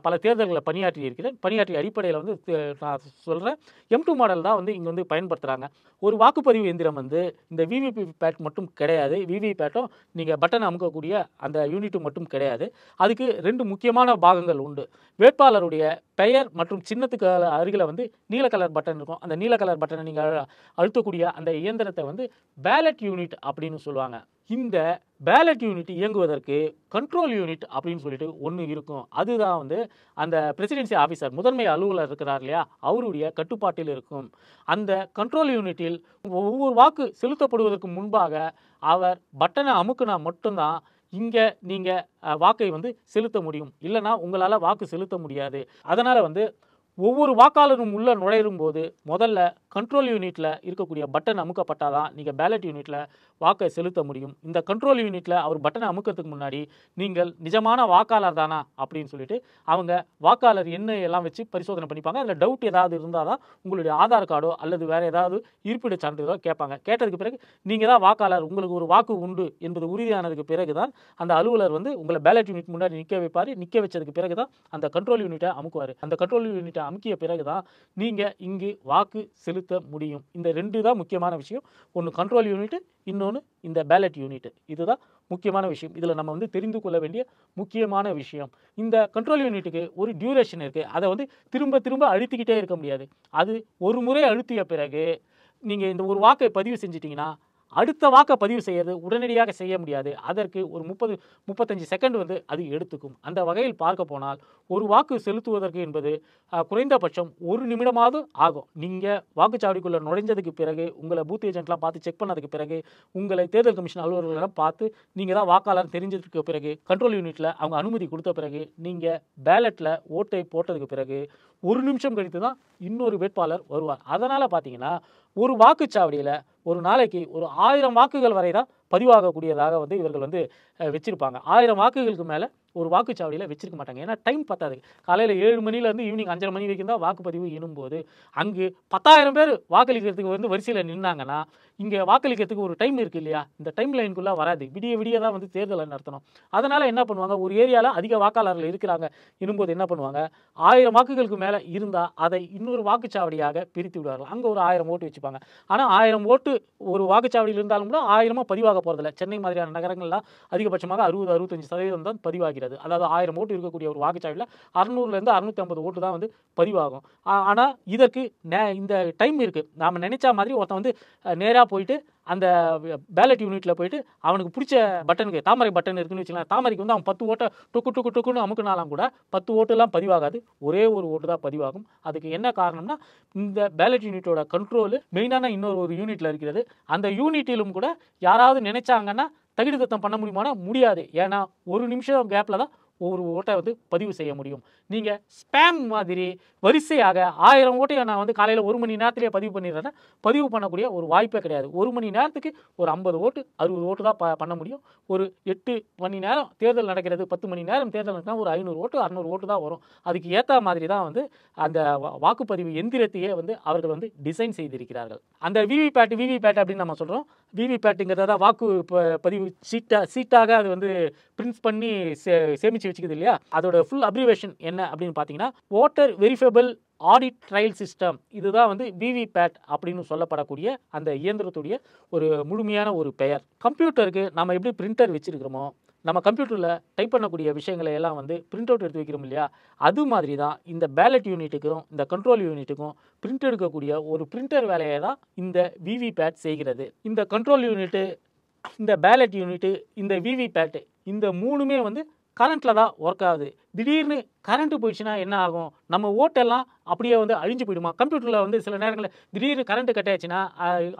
பல தேர்தல்களில் பணியாற்றி இருக்கிறேன். பணியாற்றிய அடிப்படையில் வந்து நான் சொல்கிறேன், M2 மாடல் தான் வந்து இங்கே வந்து பயன்படுத்துகிறாங்க. ஒரு வாக்குப்பதிவு எந்திரம் வந்து இந்த விவிபேட் மட்டும் கிடையாது. விவிபேட்டும் நீங்கள் பட்டன் அமுக்கக்கூடிய அந்த யூனிட்டும் மட்டும் கிடையாது. அதுக்கு 2 முக்கியமான பாகங்கள் உண்டு. வேட்பாளருடைய பெயர் மற்றும் சின்னத்துக்கு அருகில் வந்து நீல கலர் பட்டன் இருக்கும். அந்த நீல கலர் பட்டனை நீங்கள் அழுத்தக்கூடிய அந்த இயந்திரத்தை வந்து பேலட் யூனிட் அப்படின்னு சொல்லுவாங்க. இந்த பேலட் யூனிட் இயங்குவதற்கு கண்ட்ரோல் யூனிட் அப்படின்னு சொல்லிட்டு ஒன்று இருக்கும். அதுதான் வந்து அந்த பிரசிடென்சி ஆஃபீஸர், முதன்மை அலுவலர் இருக்கிறார் இல்லையா, அவருடைய கட்டுப்பாட்டில் இருக்கும். அந்த கண்ட்ரோல் யூனிட்டில் ஒவ்வொரு வாக்கு செலுத்தப்படுவதற்கு முன்பாக அவர் பட்டனை அமுக்குனா மட்டும்தான் இங்கே நீங்கள் வாக்கை வந்து செலுத்த முடியும். இல்லைனா உங்களால் வாக்கு செலுத்த முடியாது. அதனால் வந்து ஒவ்வொரு வாக்காளரும் உள்ளே நுழையும் போது முதல்ல கண்ட்ரோல் யூனிட்டில் இருக்கக்கூடிய பட்டன் அமுக்கப்பட்டால் தான் நீங்கள் பேலட் யூனிட்டில் வாக்கை செலுத்த முடியும். இந்த கண்ட்ரோல் யூனிட்டில் அவர் பட்டனை அமுக்கிறதுக்கு முன்னாடி நீங்கள் நிஜமான வாக்காளர் தானா அப்படின்னு சொல்லிட்டு அவங்க வாக்காளர் எண்ணை எல்லாம் வச்சு பரிசோதனை பண்ணிப்பாங்க. அதில் டவுட் ஏதாவது இருந்தால் தான் உங்களுடைய ஆதார் கார்டோ அல்லது வேறு ஏதாவது இருப்பிட சான்றிதழோ கேட்பாங்க. கேட்டதுக்கு பிறகு நீங்கள் தான் வாக்காளர், உங்களுக்கு ஒரு வாக்கு உண்டு என்பது உறுதியானதுக்கு பிறகு தான் அந்த அலுவலர் வந்து உங்களை பேலட் யூனிட் முன்னாடி நிற்க வைப்பார். நிற்க வச்சதுக்கு பிறகு தான் அந்த கண்ட்ரோல் யூனிட்டை அமுக்குவார். அந்த கண்ட்ரோல் யூனிட்டை அமுக்கிய பிறகு தான் நீங்கள் இங்கு வாக்கு செலுத்த முடியும். இந்த 2 தான் முக்கியமான விஷயம். ஒன்று கண்ட்ரோல் யூனிட், இன்னொன்று இந்த பேலட் யூனிட். இதுதான் முக்கியமான விஷயம். இதில் நம்ம வந்து தெரிந்து கொள்ள வேண்டிய முக்கியமான விஷயம். இந்த கண்ட்ரோல் யூனிட்டுக்கு ஒரு டியூரேஷன் இருக்குது. அதை வந்து திரும்ப திரும்ப அழுத்திக்கிட்டே இருக்க முடியாது. அது ஒரு முறை அழுத்திய பிறகு நீங்கள் இந்த ஒரு வாக்கை பதிவு செஞ்சிட்டிங்கன்னா அடுத்த வாக்கை பதிவு செய்யறது உடனடியாக செய்ய முடியாது. அதற்கு ஒரு 35 செகண்ட் வந்து அது எடுத்துக்கும். அந்த வகையில் பார்க்க போனால் ஒரு வாக்கு செலுத்துவதற்கு என்பது குறைந்தபட்சம் 1 நிமிடமாவது ஆகும். நீங்க வாக்குச்சாவடிக்குள்ள நுழைஞ்சதுக்கு பிறகு உங்களை பூத் ஏஜென்ட்லாம் பார்த்து செக் பண்ணதுக்கு பிறகு உங்களை தேர்தல் கமிஷன் அலுவலர்களிடம் பார்த்து நீங்க தான் வாக்காளர் தெரிஞ்சதுக்கு பிறகு கண்ட்ரோல் யூனிட்ல அவங்க அனுமதி கொடுத்த பிறகு நீங்க பேலட்ல ஓட்டை போட்டதுக்கு பிறகு 1 நிமிஷம் கழித்து தான் இன்னொரு வேட்பாளர் வருவார். அதனால பார்த்தீங்கன்னா ஒரு வாக்குச்சாவடியில ஒரு நாளைக்கு ஒரு 1000 வாக்குகள் வரை தான் பதிவாகக்கூடியதாக வந்து இவர்கள் வந்து வச்சிருப்பாங்க. 1000 வாக்குகளுக்கு மேல ஒரு வாக்குச்சாவடியில வச்சிருக்க மாட்டாங்க. ஏன்னா டைம் பத்தாது. காலையில 7 மணிலேருந்து ஈவினிங் 5:30 மணி வரைக்கும் தான் வாக்குப்பதிவு எனும்போது அங்கு 10,000 பேர் வாக்களிக்கிறதுக்கு வந்து வரிசையில் நின்னாங்கன்னா இங்கே வாக்களிக்கிறதுக்கு ஒரு டைம் இருக்கு இல்லையா? இந்த டைம் லைனுக்குள்ளே வராது. விடிய விடிய தான் வந்து தேர்தலை நடத்தணும். அதனால் என்ன பண்ணுவாங்க, ஒரு ஏரியாவில் அதிக வாக்காளர்கள் இருக்கிறாங்க எனும்போது என்ன பண்ணுவாங்க, 1000 வாக்குகளுக்கு மேலே இருந்தால் அதை இன்னொரு வாக்குச்சாவடியாக பிரித்து விடுவார்கள். அங்கே ஒரு 1000 ஓட்டு வச்சுப்பாங்க. ஆனால் 1000 ஓட்டு ஒரு வாக்குச்சாவடியில் இருந்தாலும் கூட 1000 பதிவாக போகிறதில்ல. சென்னை மாதிரியான நகரங்கள்லாம் அதிகபட்சமாக 60-65% தான் பதிவாகிறது. அதாவது 1000 ஓட்டு இருக்கக்கூடிய ஒரு வாக்குச்சாவடியில் 600லேருந்து 650 ஓட்டு தான் வந்து பதிவாகும். ஆனால் இதற்கு இந்த டைம் இருக்குது. நாம் நினைச்சா மாதிரி ஒருத்தன் வந்து நேராக போயிட்டு அந்த பேலட் யூனிட்டில் போயிட்டு அவனுக்கு பிடிச்ச பட்டனுக்கு தாமரை பட்டன் இருக்குன்னு வச்சுக்கலாம். தாமரைக்கு வந்து அவன் 10 ஓட்டை டொக்குன்னு அமுக்குனாலும் கூட 10 ஓட்டுலாம் பதிவாகாது. ஒரே ஒரு ஓட்டு தான் பதிவாகும். அதுக்கு என்ன காரணம்னா இந்த பேலட் யூனிட்டோட கண்ட்ரோலு மெயினான இன்னொரு யூனிட்டில் இருக்கிறது. அந்த யூனிட்டிலும் கூட யாராவது நினைச்சாங்கன்னா தகுதி திருத்தம் பண்ண முடியுமானா முடியாது. ஏன்னா 1 நிமிஷம் கேப்பில் தான் ஒரு ஓட்டை வந்து பதிவு செய்ய முடியும். நீங்கள் ஸ்பேம் மாதிரி வரிசையாக 1000 ஓட்டையை நான் வந்து காலையில் 1 மணி நேரத்திலேயே பதிவு பண்ணிடுறேன்னா பதிவு பண்ணக்கூடிய ஒரு வாய்ப்பே கிடையாது. 1 மணி நேரத்துக்கு ஒரு 50 ஓட்டு 60 ஓட்டு தான் பண்ண முடியும். ஒரு 8 மணி நேரம் தேர்தல் நடக்கிறது, 10 மணி நேரம் தேர்தல் நடந்தால் ஒரு 500 ஓட்டு 600 ஓட்டு தான் வரும். அதுக்கு ஏற்ற மாதிரி தான் வந்து அந்த வாக்குப்பதிவு எந்திரத்தையே வந்து அவர்கள் வந்து டிசைன் செய்திருக்கிறார்கள். அந்த விவிபேட் அப்படின்னு நம்ம சொல்கிறோம். விவிபேட்டுங்கிறத வாக்கு பதிவு சீட்டாக அது வந்து பிரிண்ட் பண்ணி சேமித்து வச்சுக்குது இல்லையா? அதோட ஃபுல் அப்ரிவேஷன் என்ன அப்படின்னு பார்த்தீங்கன்னா voter verifiable audit trail system. இதுதான் வந்து விவிபேட் அப்படின்னு சொல்லப்படக்கூடிய அந்த இயந்திரத்துடைய ஒரு முழுமையான ஒரு பெயர். கம்ப்யூட்டருக்கு நம்ம எப்படி பிரிண்டர் வச்சிருக்கிறோமோ, நம்ம கம்ப்யூட்டரில் டைப் பண்ணக்கூடிய விஷயங்களை எல்லாம் வந்து பிரிண்ட் அவுட் எடுத்து வைக்கிறோம் இல்லையா? அது மாதிரி தான் இந்த பேலட் யூனிட்டுக்கும் இந்த கண்ட்ரோல் யூனிட்டுக்கும் பிரிண்ட் எடுக்கக்கூடிய ஒரு பிரிண்டர் வேலையை தான் இந்த விவிபேட் செய்கிறது. இந்த கண்ட்ரோல் யூனிட்டு, இந்த பேலட் யூனிட்டு, இந்த விவிபேட் இந்த 3மே வந்து கரண்ட்டில் தான் ஒர்க் ஆகுது. திடீர்னு கரண்ட்டு போயிடுச்சுன்னா என்ன ஆகும்? நம்ம ஓட்டெல்லாம் அப்படியே வந்து அழிஞ்சு போயிடுமா? கம்ப்யூட்டரில் வந்து சில நேரங்களில் திடீர்னு கரண்ட்டு கட் ஆச்சுன்னா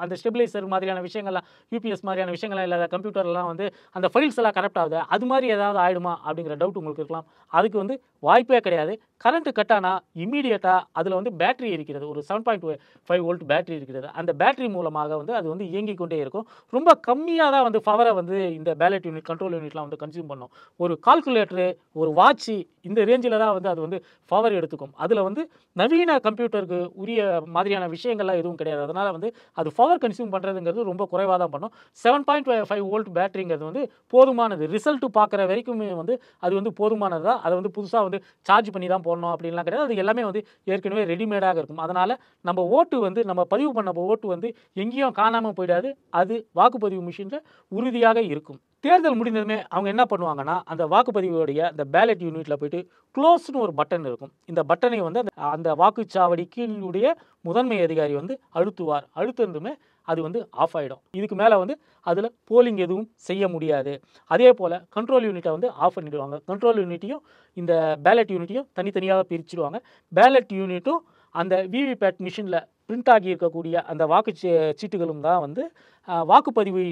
அந்த ஸ்டெபிலைசர் மாதிரியான விஷயங்கள்லாம், யூபிஎஸ் மாதிரியான விஷயங்கள்லாம் இல்லாத கம்ப்யூட்டர்லாம் வந்து அந்த ஃபைல்ஸ் எல்லாம் கரெக்ட் ஆகுது. அது மாதிரி ஏதாவது ஆகிடுமா அப்படிங்கிற டவுட் உங்களுக்கு இருக்கலாம். அதுக்கு வந்து வாய்ப்பே கிடையாது. கரண்ட்டு கட் ஆனால் இம்மீடியட்டாக அதில் வந்து பேட்டரி இருக்கிறது. ஒரு 7.5 வோல்ட் பேட்டரி இருக்கிறது. அந்த பேட்டரி மூலமாக வந்து அது வந்து இயங்கிக் கொண்டே இருக்கும். ரொம்ப கம்மியாக தான் வந்து பவரை வந்து இந்த பேலட் யூனிட் கண்ட்ரோல் யூனிட்லாம் வந்து கன்சியூம் பண்ணும். ஒரு கால்குலேட்டரு, ஒரு வாட்சி இந்த ரேஞ்சில் தான் வந்து அது வந்து பவர் எடுத்துக்கும். அதில் வந்து நவீன கம்ப்யூட்டருக்கு உரிய மாதிரியான விஷயங்கள்லாம் எதுவும் கிடையாது. அதனால் வந்து அது பவர் கன்சியூம் பண்ணுறதுங்கிறது ரொம்ப குறைவாக தான் பண்ணும். 7.5 வோல்ட் பேட்டரிங்கிறது வந்து போதுமானது. ரிசல்ட்டு பார்க்குற வரைக்குமே வந்து அது வந்து போதுமானது தான். அதை வந்து புதுசாக வந்து சார்ஜ் பண்ணி தான் போடணும் அப்படின்லாம் கிடையாது. அது எல்லாமே வந்து ஏற்கனவே ரெடிமேடாக இருக்கும். அதனால் நம்ம ஓட்டு வந்து நம்ம பதிவு பண்ண ஓட்டு வந்து எங்கேயும் காணாமல் போயிடாது. அது வாக்குப்பதிவு மிஷினில் உறுதியாக இருக்கும். தேர்தல் முடிந்ததுமே அவங்க என்ன பண்ணுவாங்கன்னா அந்த வாக்குப்பதிவுடைய அந்த பேலட் யூனிட்டில் போயிட்டு க்ளோஸ்னு ஒரு பட்டன் இருக்கும். இந்த பட்டனை வந்து அந்த வாக்குச்சாவடிக்குடைய முதன்மை அதிகாரி வந்து அழுத்துவார். அழுத்துறதுமே அது வந்து ஆஃப் ஆகிடும். இதுக்கு மேலே வந்து அதில் போலிங் எதுவும் செய்ய முடியாது. அதே போல் கண்ட்ரோல் யூனிட்டை வந்து ஆஃப் பண்ணிவிடுவாங்க. கண்ட்ரோல் யூனிட்டையும் இந்த பேலட் யூனிட்டையும் தனித்தனியாக பிரிச்சுடுவாங்க. பேலட் யூனிட்டும் அந்த விவிபேட் மிஷினில் பிரிண்ட் ஆகி இருக்கக்கூடிய அந்த வாக்கு சீட்டுகளும் தான் வந்து வாக்குப்பதிவு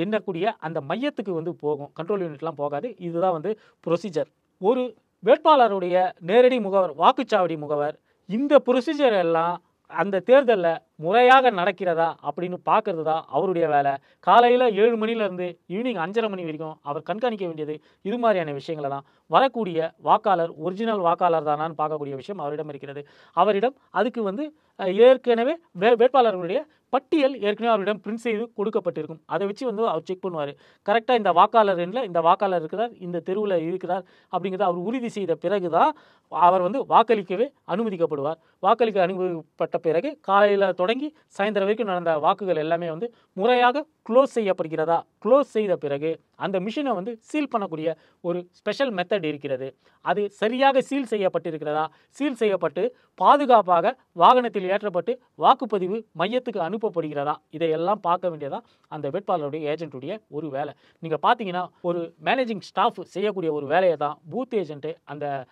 எண்ணக்கூடிய அந்த மையத்துக்கு வந்து போகும். கண்ட்ரோல் யூனிட்லாம் போகாது. இதுதான் வந்து ப்ரொசீஜர். ஒரு வேட்பாளருடைய நேரடி முகவர், வாக்குச்சாவடி முகவர் இந்த ப்ரொசீஜர் எல்லாம் அந்த தேர்தலில் முறையாக நடக்கிறதா அப்படின்னு பார்க்கறது தான் அவருடைய வேலை. காலையில் 7 மணிலேருந்து ஈவினிங் 5:30 மணி வரைக்கும் அவர் கண்காணிக்க வேண்டியது இது மாதிரியான விஷயங்களை தான். வரக்கூடிய வாக்காளர் ஒரிஜினல் வாக்காளர் தானான்னு பார்க்கக்கூடிய விஷயம் அவரிடம் இருக்கிறது. அவரிடம் அதுக்கு வந்து ஏற்கனவே வேட்பாளர்களுடைய பட்டியல் ஏற்கனவே அவரிடம் பிரிண்ட் செய்து கொடுக்கப்பட்டிருக்கும். அதை வச்சு வந்து அவர் செக் பண்ணுவார். கரெக்டாக இந்த வாக்காளர் எண்ணில் இந்த வாக்காளர் இருக்கிறார், இந்த தெருவில் இருக்கிறார் அப்படிங்கிறத அவர் உறுதி செய்த பிறகு தான் அவர் வந்து வாக்களிக்கவே அனுமதிக்கப்படுவார். வாக்களிக்க அனுமதிப்பட்ட பிறகு காலையில் தொடங்கி சாயந்தரம் வரைக்கும் நடந்த வாக்குகள் எல்லாமே வந்து முறையாக க்ளோஸ் செய்யப்படுகிறதா, க்ளோஸ் செய்த பிறகு அந்த மிஷினை வந்து சீல் பண்ணக்கூடிய ஒரு ஸ்பெஷல் மெத்தட் இருக்கிறது. அது சரியாக சீல் செய்யப்பட்டிருக்கிறதா, சீல் செய்யப்பட்டு பாதுகாப்பாக வாகனத்தில் ஏற்றப்பட்டு வாக்குப்பதிவு மையத்துக்கு அனுப்பப்படுகிறதா, இதையெல்லாம் பார்க்க வேண்டியதான் அந்த வேட்பாளருடைய ஏஜென்ட்டுடைய ஒரு வேலை. நீங்கள் பார்த்தீங்கன்னா ஒரு மேனேஜிங் ஸ்டாஃப் செய்யக்கூடிய ஒரு வேலையை தான் பூத் ஏஜென்ட்டு அந்த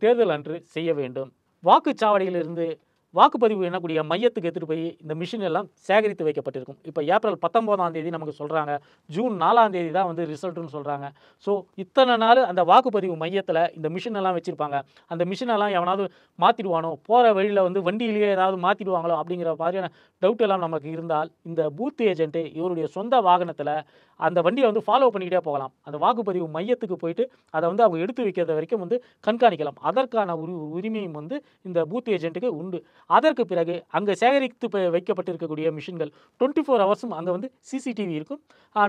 தேர்தல் அன்று செய்ய வேண்டும். வாக்குச்சாவடியிலிருந்து வாக்குப்பதிவு எண்ணக்கூடிய மையத்துக்கு எடுத்துகிட்டு போய் இந்த மிஷின் எல்லாம் சேகரித்து வைக்கப்பட்டிருக்கும். இப்போ ஏப்ரல் 19ஆம் தேதி நமக்கு சொல்கிறாங்க, ஜூன் 4ஆம் தேதி தான் வந்து ரிசல்ட்டுன்னு சொல்கிறாங்க. ஸோ இத்தனை நாள் அந்த வாக்குப்பதிவு மையத்தில் இந்த மிஷின் எல்லாம் வச்சுருப்பாங்க. அந்த மிஷினெல்லாம் எவனாவது மாற்றிடுவானோ, போகிற வழியில் வந்து வண்டியிலேயே ஏதாவது மாற்றிடுவாங்களோ அப்படிங்கிற மாதிரியான டவுட் எல்லாம் நமக்கு இருந்தால், இந்த பூத் ஏஜென்ட்டு இவருடைய சொந்த வாகனத்தில் அந்த வண்டியை வந்து ஃபாலோ பண்ணிக்கிட்டே போகலாம். அந்த வாக்குப்பதிவு மையத்துக்கு போயிட்டு அதை வந்து அவங்க எடுத்து வைக்கிறது வரைக்கும் வந்து கண்காணிக்கலாம். அதற்கான உரிமையும் வந்து இந்த பூத் ஏஜென்ட்டுக்கு உண்டு. அதற்கு பிறகு அங்கே சேகரித்து வைக்கப்பட்டிருக்கக்கூடிய மிஷின்கள் 24 ஹவர்ஸும் அங்கே வந்து சிசிடிவி இருக்கும்.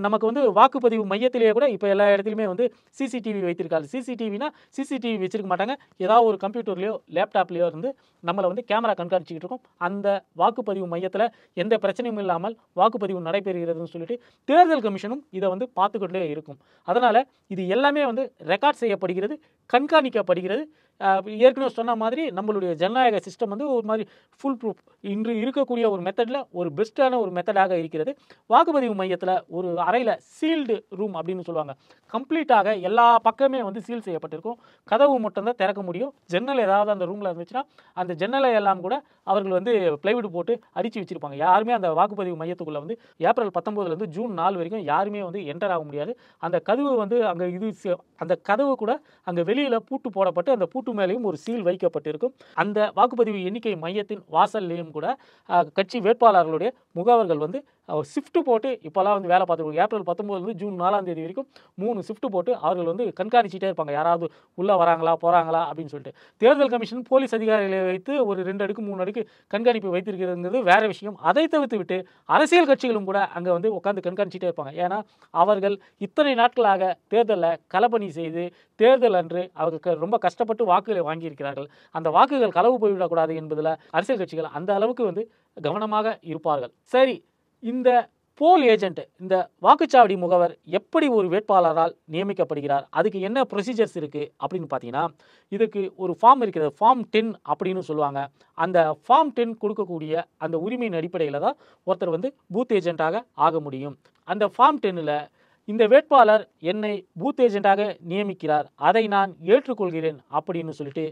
நமக்கு வந்து வாக்குப்பதிவு மையத்திலேயே கூட இப்போ எல்லா இடத்துலையுமே வந்து சிசிடிவி வைத்திருக்காங்க. சிசிடிவினா சிசிடிவி வச்சிருக்க மாட்டாங்க, ஏதாவது ஒரு கம்ப்யூட்டர்லேயோ லேப்டாப்லேயோ இருந்து நம்மளை வந்து கேமரா கண்காணிச்சிக்கிட்டு இருக்கும். அந்த வாக்குப்பதிவு மையத்தில் எந்த பிரச்சனையும் இல்லாமல் வாக்குப்பதிவு நடைபெறுகிறதுன்னு சொல்லிட்டு தேர்தல் கமிஷனும் இதை வந்து பார்த்துக்கிட்டே இருக்கும். அதனால் இது எல்லாமே வந்து ரெக்கார்ட் செய்யப்படுகிறது, கண்காணிக்கப்படுகிறது. ஏற்கனவே சொன்ன மாதிரி நம்மளுடைய ஜனநாயக சிஸ்டம் வந்து ஒரு மாதிரி ஃபுல் ப்ரூஃப் இன்று இருக்கக்கூடிய ஒரு மெத்தடில் ஒரு பெஸ்ட்டான ஒரு மெத்தடாக இருக்கிறது. வாக்குப்பதிவு மையத்தில் ஒரு அறையில் சீல்டு ரூம் அப்படின்னு சொல்லுவாங்க. கம்ப்ளீட்டாக எல்லா பக்கமே வந்து சீல் செய்யப்பட்டிருக்கும். கதவு மட்டும்தான் திறக்க முடியும். ஜன்னல் ஏதாவது அந்த ரூமில் இருந்துச்சுன்னா அந்த ஜன்னலை எல்லாம் கூட அவர்கள் வந்து பிளைவுட் போட்டு அடித்து வச்சுருப்பாங்க. யாருமே அந்த வாக்குப்பதிவு மையத்துக்குள்ளே வந்து ஏப்ரல் 19 ஜூன் 4 வரைக்கும் யாருமே வந்து என்டர் ஆக முடியாது. அந்த கதவு வந்து அங்கே அந்த கதவு கூட அங்கே வெளியில் பூட்டு போடப்பட்டு அந்த பூட்டு மேலேயும் ஒரு சீல் வைக்கப்பட்டிருக்கும். அந்த வாக்குப்பதிவு எண்ணிக்கை மையத்தின் வாசல்லையும் கூட கட்சி வேட்பாளர்களுடைய முகவர்கள் வந்து ஷிஃப்ட் போட்டு இப்போல்லாம் வந்து வேலை பார்த்துருக்கோம். ஏப்ரல் 19 ஜூன் 4ஆம் தேதி வரைக்கும் 3 ஷிஃப்ட் போட்டு அவர்கள் வந்து கண்காணிச்சிட்டே இருப்பாங்க, யாராவது உள்ளே வராங்களா போகிறாங்களா அப்படின்னு சொல்லிட்டு. தேர்தல் கமிஷன் போலீஸ் அதிகாரிகளை வைத்து ஒரு 2 அடுக்கு 3 அடுக்கு கண்காணிப்பு வைத்திருக்கிறதுங்கிறது வேற விஷயம். அதை தவிர்த்து விட்டு அரசியல் கட்சிகளும் கூட அங்கே வந்து உட்காந்து கண்காணிச்சிட்டே இருப்பாங்க. ஏன்னா அவர்கள் இத்தனை நாட்களாக தேர்தலில் களப்பணி செய்து தேர்தல் அன்று அவர்கள் ரொம்ப கஷ்டப்பட்டு வாக்குகளை வாங்கியிருக்கிறார்கள். அந்த வாக்குகள் களவு போய்விடக்கூடாது என்பதில் அரசியல் கட்சிகள் அந்த அளவுக்கு வந்து கவனமாக இருப்பார்கள். சரி, இந்த போல் ஏஜென்ட், இந்த வாக்குச்சாவடி முகவர் எப்படி ஒரு வேட்பாளரால் நியமிக்கப்படுகிறார், அதுக்கு என்ன ப்ரொசீஜர்ஸ் இருக்குது அப்படின்னு பார்த்தீங்கன்னா, இதுக்கு ஒரு ஃபார்ம் இருக்கிறது. ஃபார்ம் 10 அப்படின்னு சொல்லுவாங்க. அந்த ஃபார்ம் 10 கொடுக்கக்கூடிய அந்த உரிமையின் அடிப்படையில் தான் ஒருத்தர் வந்து பூத் ஏஜென்ட்டாக ஆக முடியும். அந்த ஃபார்ம் 10ல் இந்த வேட்பாளர் என்னை பூத் ஏஜென்ட்டாக நியமிக்கிறார், அதை நான் ஏற்றுக்கொள்கிறேன் அப்படின்னு சொல்லிட்டு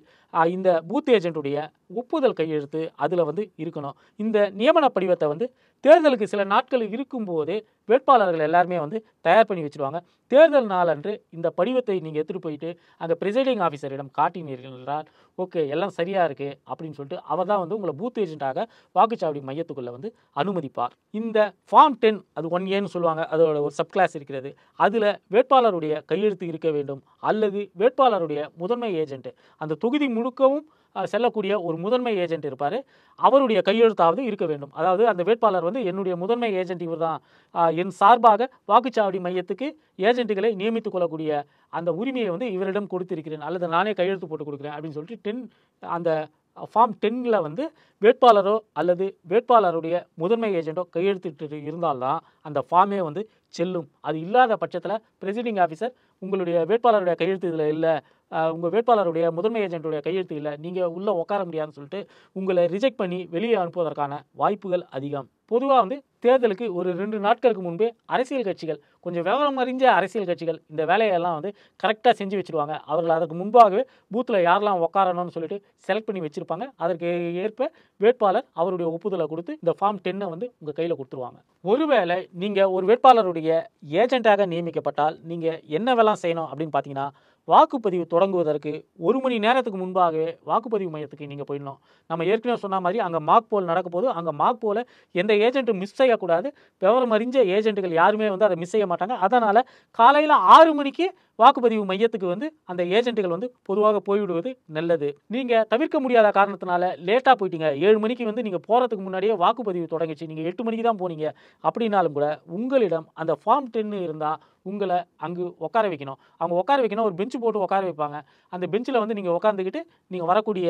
இந்த பூத் ஏஜென்ட்டுடைய ஒப்புதல் கையெழுத்து அதில் வந்து இருக்கணும். இந்த நியமன படிவத்தை வந்து தேர்தலுக்கு சில நாட்கள் இருக்கும்போதே வேட்பாளர்கள் எல்லாருமே வந்து தயார் பண்ணி வச்சுருவாங்க. தேர்தல் நாளன்று இந்த படிவத்தை நீங்கள் எடுத்துகிட்டு போயிட்டு அங்கே ப்ரிசைடிங் ஆஃபீஸரிடம் காட்டினீர்கள் என்றால் ஓகே எல்லாம் சரியாக இருக்குது அப்படின்னு சொல்லிட்டு அவர் தான் வந்து உங்களை பூத் ஏஜென்ட்டாக வாக்குச்சாவடி மையத்துக்குள்ளே வந்து அனுமதிப்பார். இந்த ஃபார்ம் 10 அது 1Aன்னு சொல்லுவாங்க, அதோட ஒரு சப் கிளாஸ் இருக்கிறது. அதில் வேட்பாளருடைய கையெழுத்து இருக்க வேண்டும் அல்லது வேட்பாளருடைய முதன்மை ஏஜென்ட், அந்த தொகுதி முழுக்கவும் செல்லக்கூடிய ஒரு முதன்மை ஏஜென்ட் இருப்பார், அவருடைய கையெழுத்தாவது இருக்க வேண்டும். அதாவது அந்த வேட்பாளர் வந்து என்னுடைய முதன்மை ஏஜென்ட் இவர் தான், என் சார்பாக வாக்குச்சாவடி மையத்துக்கு ஏஜென்ட்டுகளை நியமித்துக் கொள்ளக்கூடிய அந்த உரிமையை வந்து இவரிடம் கொடுத்திருக்கிறேன் அல்லது நானே கையெழுத்து போட்டு கொடுக்குறேன் அப்படின்னு சொல்லிட்டு அந்த ஃபார்ம் 10ல் வந்து வேட்பாளரோ அல்லது வேட்பாளருடைய முதன்மை ஏஜென்ட்டோ கையெழுத்திட்டு இருந்தால்தான் அந்த ஃபார்மே வந்து செல்லும். அது இல்லாத பட்சத்தில் ப்ரெசிடிங் ஆஃபீஸர் உங்களுடைய வேட்பாளருடைய கையெழுத்து இதில் இல்லை, உங்கள் வேட்பாளருடைய முதன்மை ஏஜென்ட்டுடைய கையெழுத்து இல்லை, நீங்கள் உள்ளே உட்கார முடியாதுன்னு சொல்லிட்டு உங்களை ரிஜெக்ட் பண்ணி வெளியே அனுப்புவதற்கான வாய்ப்புகள் அதிகம். பொதுவாக வந்து தேர்தலுக்கு ஒரு 2 நாட்களுக்கு முன்பே அரசியல் கட்சிகள், கொஞ்சம் விவரம் அறிஞ்ச அரசியல் கட்சிகள் இந்த வேலையெல்லாம் வந்து கரெக்டாக செஞ்சு வச்சுருவாங்க. அவர்கள் அதற்கு முன்பாகவே பூத்தில் யாரெல்லாம் உட்காரணும்னு சொல்லிட்டு செலக்ட் பண்ணி வச்சுருப்பாங்க. அதற்கு ஏற்ப வேட்பாளர் அவருடைய ஒப்புதலை கொடுத்து இந்த ஃபார்ம் 10 வந்து உங்கள் கையில் கொடுத்துருவாங்க. ஒருவேளை நீங்கள் ஒரு வேட்பாளருடைய ஏஜென்ட்டாக நியமிக்கப்பட்டால் நீங்கள் என்னவெல்லாம் செய்யணும் அப்படின்னு பார்த்தீங்கன்னா, வாக்குப்பதிவு தொடங்குவதற்கு 1 மணி நேரத்துக்கு முன்பாகவே வாக்குப்பதிவு மையத்துக்கு நீங்கள் போயிடணும். நம்ம ஏற்கனவே சொன்ன மாதிரி அங்கே மார்க் போல் நடக்க போது அங்கே மார்க் போல எந்த ஏஜென்ட்டும் மிஸ் செய்யக்கூடாது. விவரம் அறிஞ்ச ஏஜென்ட்டுகள் யாருமே வந்து அதை மிஸ் செய்ய மாட்டாங்க. அதனால் காலையில் 6 மணிக்கு வாக்குப்பதிவு மையத்துக்கு வந்து அந்த ஏஜென்ட்டுகள் வந்து பொதுவாக போய்விடுவது நல்லது. நீங்கள் தவிர்க்க முடியாத காரணத்தினால லேட்டாக போயிட்டீங்க, 7 மணிக்கு வந்து நீங்கள் போகிறதுக்கு முன்னாடியே வாக்குப்பதிவு தொடங்கிச்சு, நீங்கள் 8 மணிக்கு தான் போனீங்க அப்படின்னாலும் கூட உங்களிடம் அந்த ஃபார்ம் 10 இருந்தால் உங்களை அங்கு உட்கார வைக்கணும். அவங்க உட்கார வைக்கணும், ஒரு பெஞ்சு போட்டு உட்கார வைப்பாங்க. அந்த பெஞ்சில் வந்து நீங்கள் உட்காந்துக்கிட்டு நீங்கள் வரக்கூடிய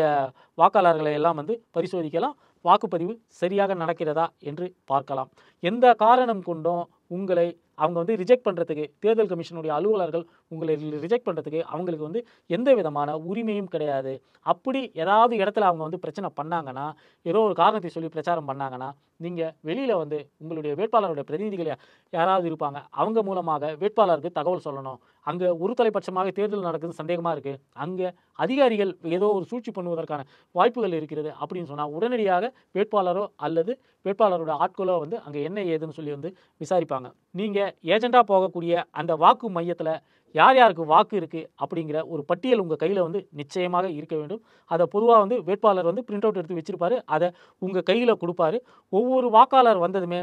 வாக்காளர்களை எல்லாம் வந்து பரிசோதிக்கலாம். வாக்குப்பதிவு சரியாக நடக்கிறதா என்று பார்க்கலாம். எந்த காரணம் கொண்டும் உங்களை அவங்க வந்து ரிஜெக்ட் பண்ணுறதுக்கு, தேர்தல் கமிஷனுடைய அலுவலர்கள் உங்களை ரிஜெக்ட் பண்ணுறதுக்கு அவங்களுக்கு வந்து எந்த விதமான உரிமையும் கிடையாது. அப்படி ஏதாவது இடத்துல அவங்க வந்து பிரச்சனை பண்ணாங்கன்னா, ஏதோ ஒரு காரணத்தை சொல்லி பிரச்சாரம் பண்ணாங்கன்னா, நீங்கள் வெளியில் வந்து உங்களுடைய வேட்பாளருடைய பிரதிநிதிகள் யாராவது இருப்பாங்க, அவங்க மூலமாக வேட்பாளருக்கு தகவல் சொல்லணும். அங்கே ஒரு தலைப்பட்சமாக தேர்தல் நடக்குது சந்தேகமாக இருக்குது, அங்கே அதிகாரிகள் ஏதோ ஒரு சூழ்ச்சி பண்ணுவதற்கான வாய்ப்புகள் இருக்கிறது அப்படின்னு சொன்னால் உடனடியாக வேட்பாளரோ அல்லது வேட்பாளரோட ஆட்களோ வந்து அங்கே என்ன ஏதுன்னு சொல்லி வந்து விசாரிப்பாங்க. நீங்கள் ஏஜெண்டாக போகக்கூடிய அந்த வாக்கு மையத்தில் யார் யாருக்கு வாக்கு இருக்குது அப்படிங்கிற ஒரு பட்டியல் உங்கள் கையில் வந்து நிச்சயமாக இருக்க வேண்டும். அதை பொதுவாக வந்து வேட்பாளர் வந்து பிரிண்ட் அவுட் எடுத்து வச்சுருப்பாரு. அதை உங்கள் கையில் கொடுப்பாரு. ஒவ்வொரு வாக்காளர் வந்ததுமே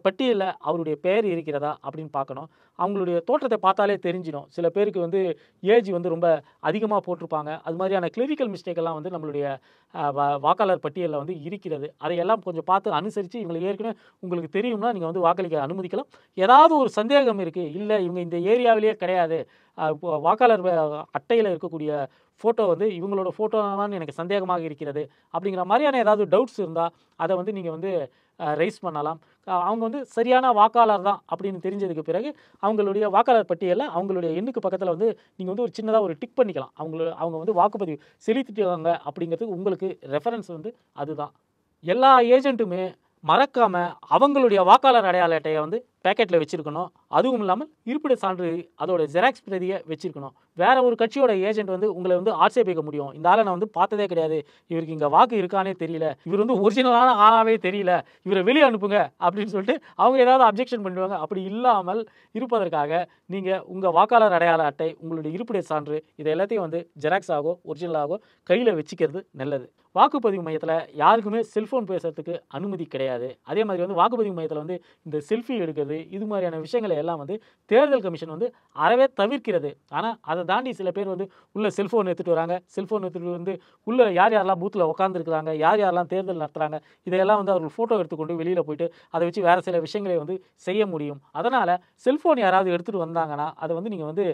பட்டியலில் அவருடைய பெயர் இருக்கிறதா அப்படின்னு பார்க்கணும். அவங்களுடைய தோற்றத்தை பார்த்தாலே தெரிஞ்சிடும். சில பேருக்கு வந்து ஏஜ் வந்து ரொம்ப அதிகமாக போட்டிருப்பாங்க. அது மாதிரியான கிளரிக்கல் மிஸ்டேக்கெல்லாம் வந்து நம்மளுடைய வாக்காளர் பட்டியலில் வந்து இருக்கிறது. அதையெல்லாம் கொஞ்சம் பார்த்து அனுசரித்து இவங்களுக்கு ஏற்கனவே உங்களுக்கு தெரியும்னா நீங்கள் வந்து வாக்களிக்க அனுமதிக்கலாம். ஏதாவது ஒரு சந்தேகம் இருக்குது, இல்லை இவங்க இந்த ஏரியாவிலேயே கிடையாது, வாக்காளர் அட்டையில் இருக்கக்கூடிய ஃபோட்டோ வந்து இவங்களோட ஃபோட்டோவான்னு எனக்கு சந்தேகமாக இருக்கிறது அப்படிங்கிற மாதிரியான ஏதாவது டவுட்ஸ் இருந்தால் அதை வந்து நீங்கள் வந்து ரைஸ் பண்ணலாம். அவங்க வந்து சரியான வாக்காளர் தான் அப்படின்னு தெரிஞ்சதுக்கு பிறகு அவங்களுடைய வாக்காளர் பட்டியலில் அவங்களுடைய எண்ணுக்கு பக்கத்தில் வந்து நீங்கள் வந்து ஒரு சின்னதாக ஒரு டிக் பண்ணிக்கலாம். அவங்க வந்து வாக்குப்பதிவு செலுத்திட்டாங்க அப்படிங்கிறதுக்கு உங்களுக்கு ரெஃபரன்ஸ் வந்து அதுதான். எல்லா ஏஜென்ட்டுமே மறக்காமல் அவங்களுடைய வாக்காளர் அடையாள அட்டையை வந்து பேக்கெட்டில் வச்சுருக்கணும். அதுவும் இல்லாமல் இருப்பிட சான்று அதோட ஜெராக்ஸ் பிரதியை வச்சுருக்கணும். வேற ஒரு கட்சியோட ஏஜென்ட் வந்து உங்களை வந்து ஆட்சேபிக்க முடியும். இந்த ஆளை நான் வந்து பார்த்ததே கிடையாது, இவருக்கு இங்கே வாக்கு இருக்கானே தெரியல, இவர் வந்து ஒரிஜினலான ஆளாவே தெரியல, இவரை வெளியே அனுப்புங்க அப்படின்னு சொல்லிட்டு அவங்க ஏதாவது அப்ஜெக்ஷன் பண்ணுவாங்க. அப்படி இல்லாமல் இருப்பதற்காக நீங்கள் உங்கள் வாக்காளர் அடையாள அட்டை, உங்களுடைய இருப்பிட சான்று இதை எல்லாத்தையும் வந்து ஜெராக்ஸாகவோ ஒரிஜினலாகவோ கையில் வச்சுக்கிறது நல்லது. வாக்குப்பதிவு மையத்தில் யாருக்குமே செல்ஃபோன் பேசுறதுக்கு அனுமதி கிடையாது. அதே மாதிரி வந்து வாக்குப்பதிவு மையத்தில் வந்து இந்த செல்ஃபி எடுக்கிறது, இது மாதிரியான விஷயங்களை எல்லாம் வந்து தேர்தல் கமிஷன் வந்து அறவே தவிர்க்கிறது. ஆனால் அதை தாண்டி சில பேர் வந்து உள்ள செல்ஃபோன் எடுத்துகிட்டு வராங்க. செல்ஃபோன் எடுத்துகிட்டு வந்து உள்ள யார் யாரெல்லாம் பூத்தில் உட்காந்துருக்குறாங்க, யார் யாரெல்லாம் தேர்தல் நடத்துகிறாங்க, இதையெல்லாம் வந்து அவர்கள் ஃபோட்டோ எடுத்துக்கொண்டு வெளியில் போயிட்டு அதை வச்சு வேறு சில விஷயங்களை வந்து செய்ய முடியும். அதனால் செல்ஃபோன் யாராவது எடுத்துகிட்டு வந்தாங்கன்னா அதை வந்து நீங்கள் வந்து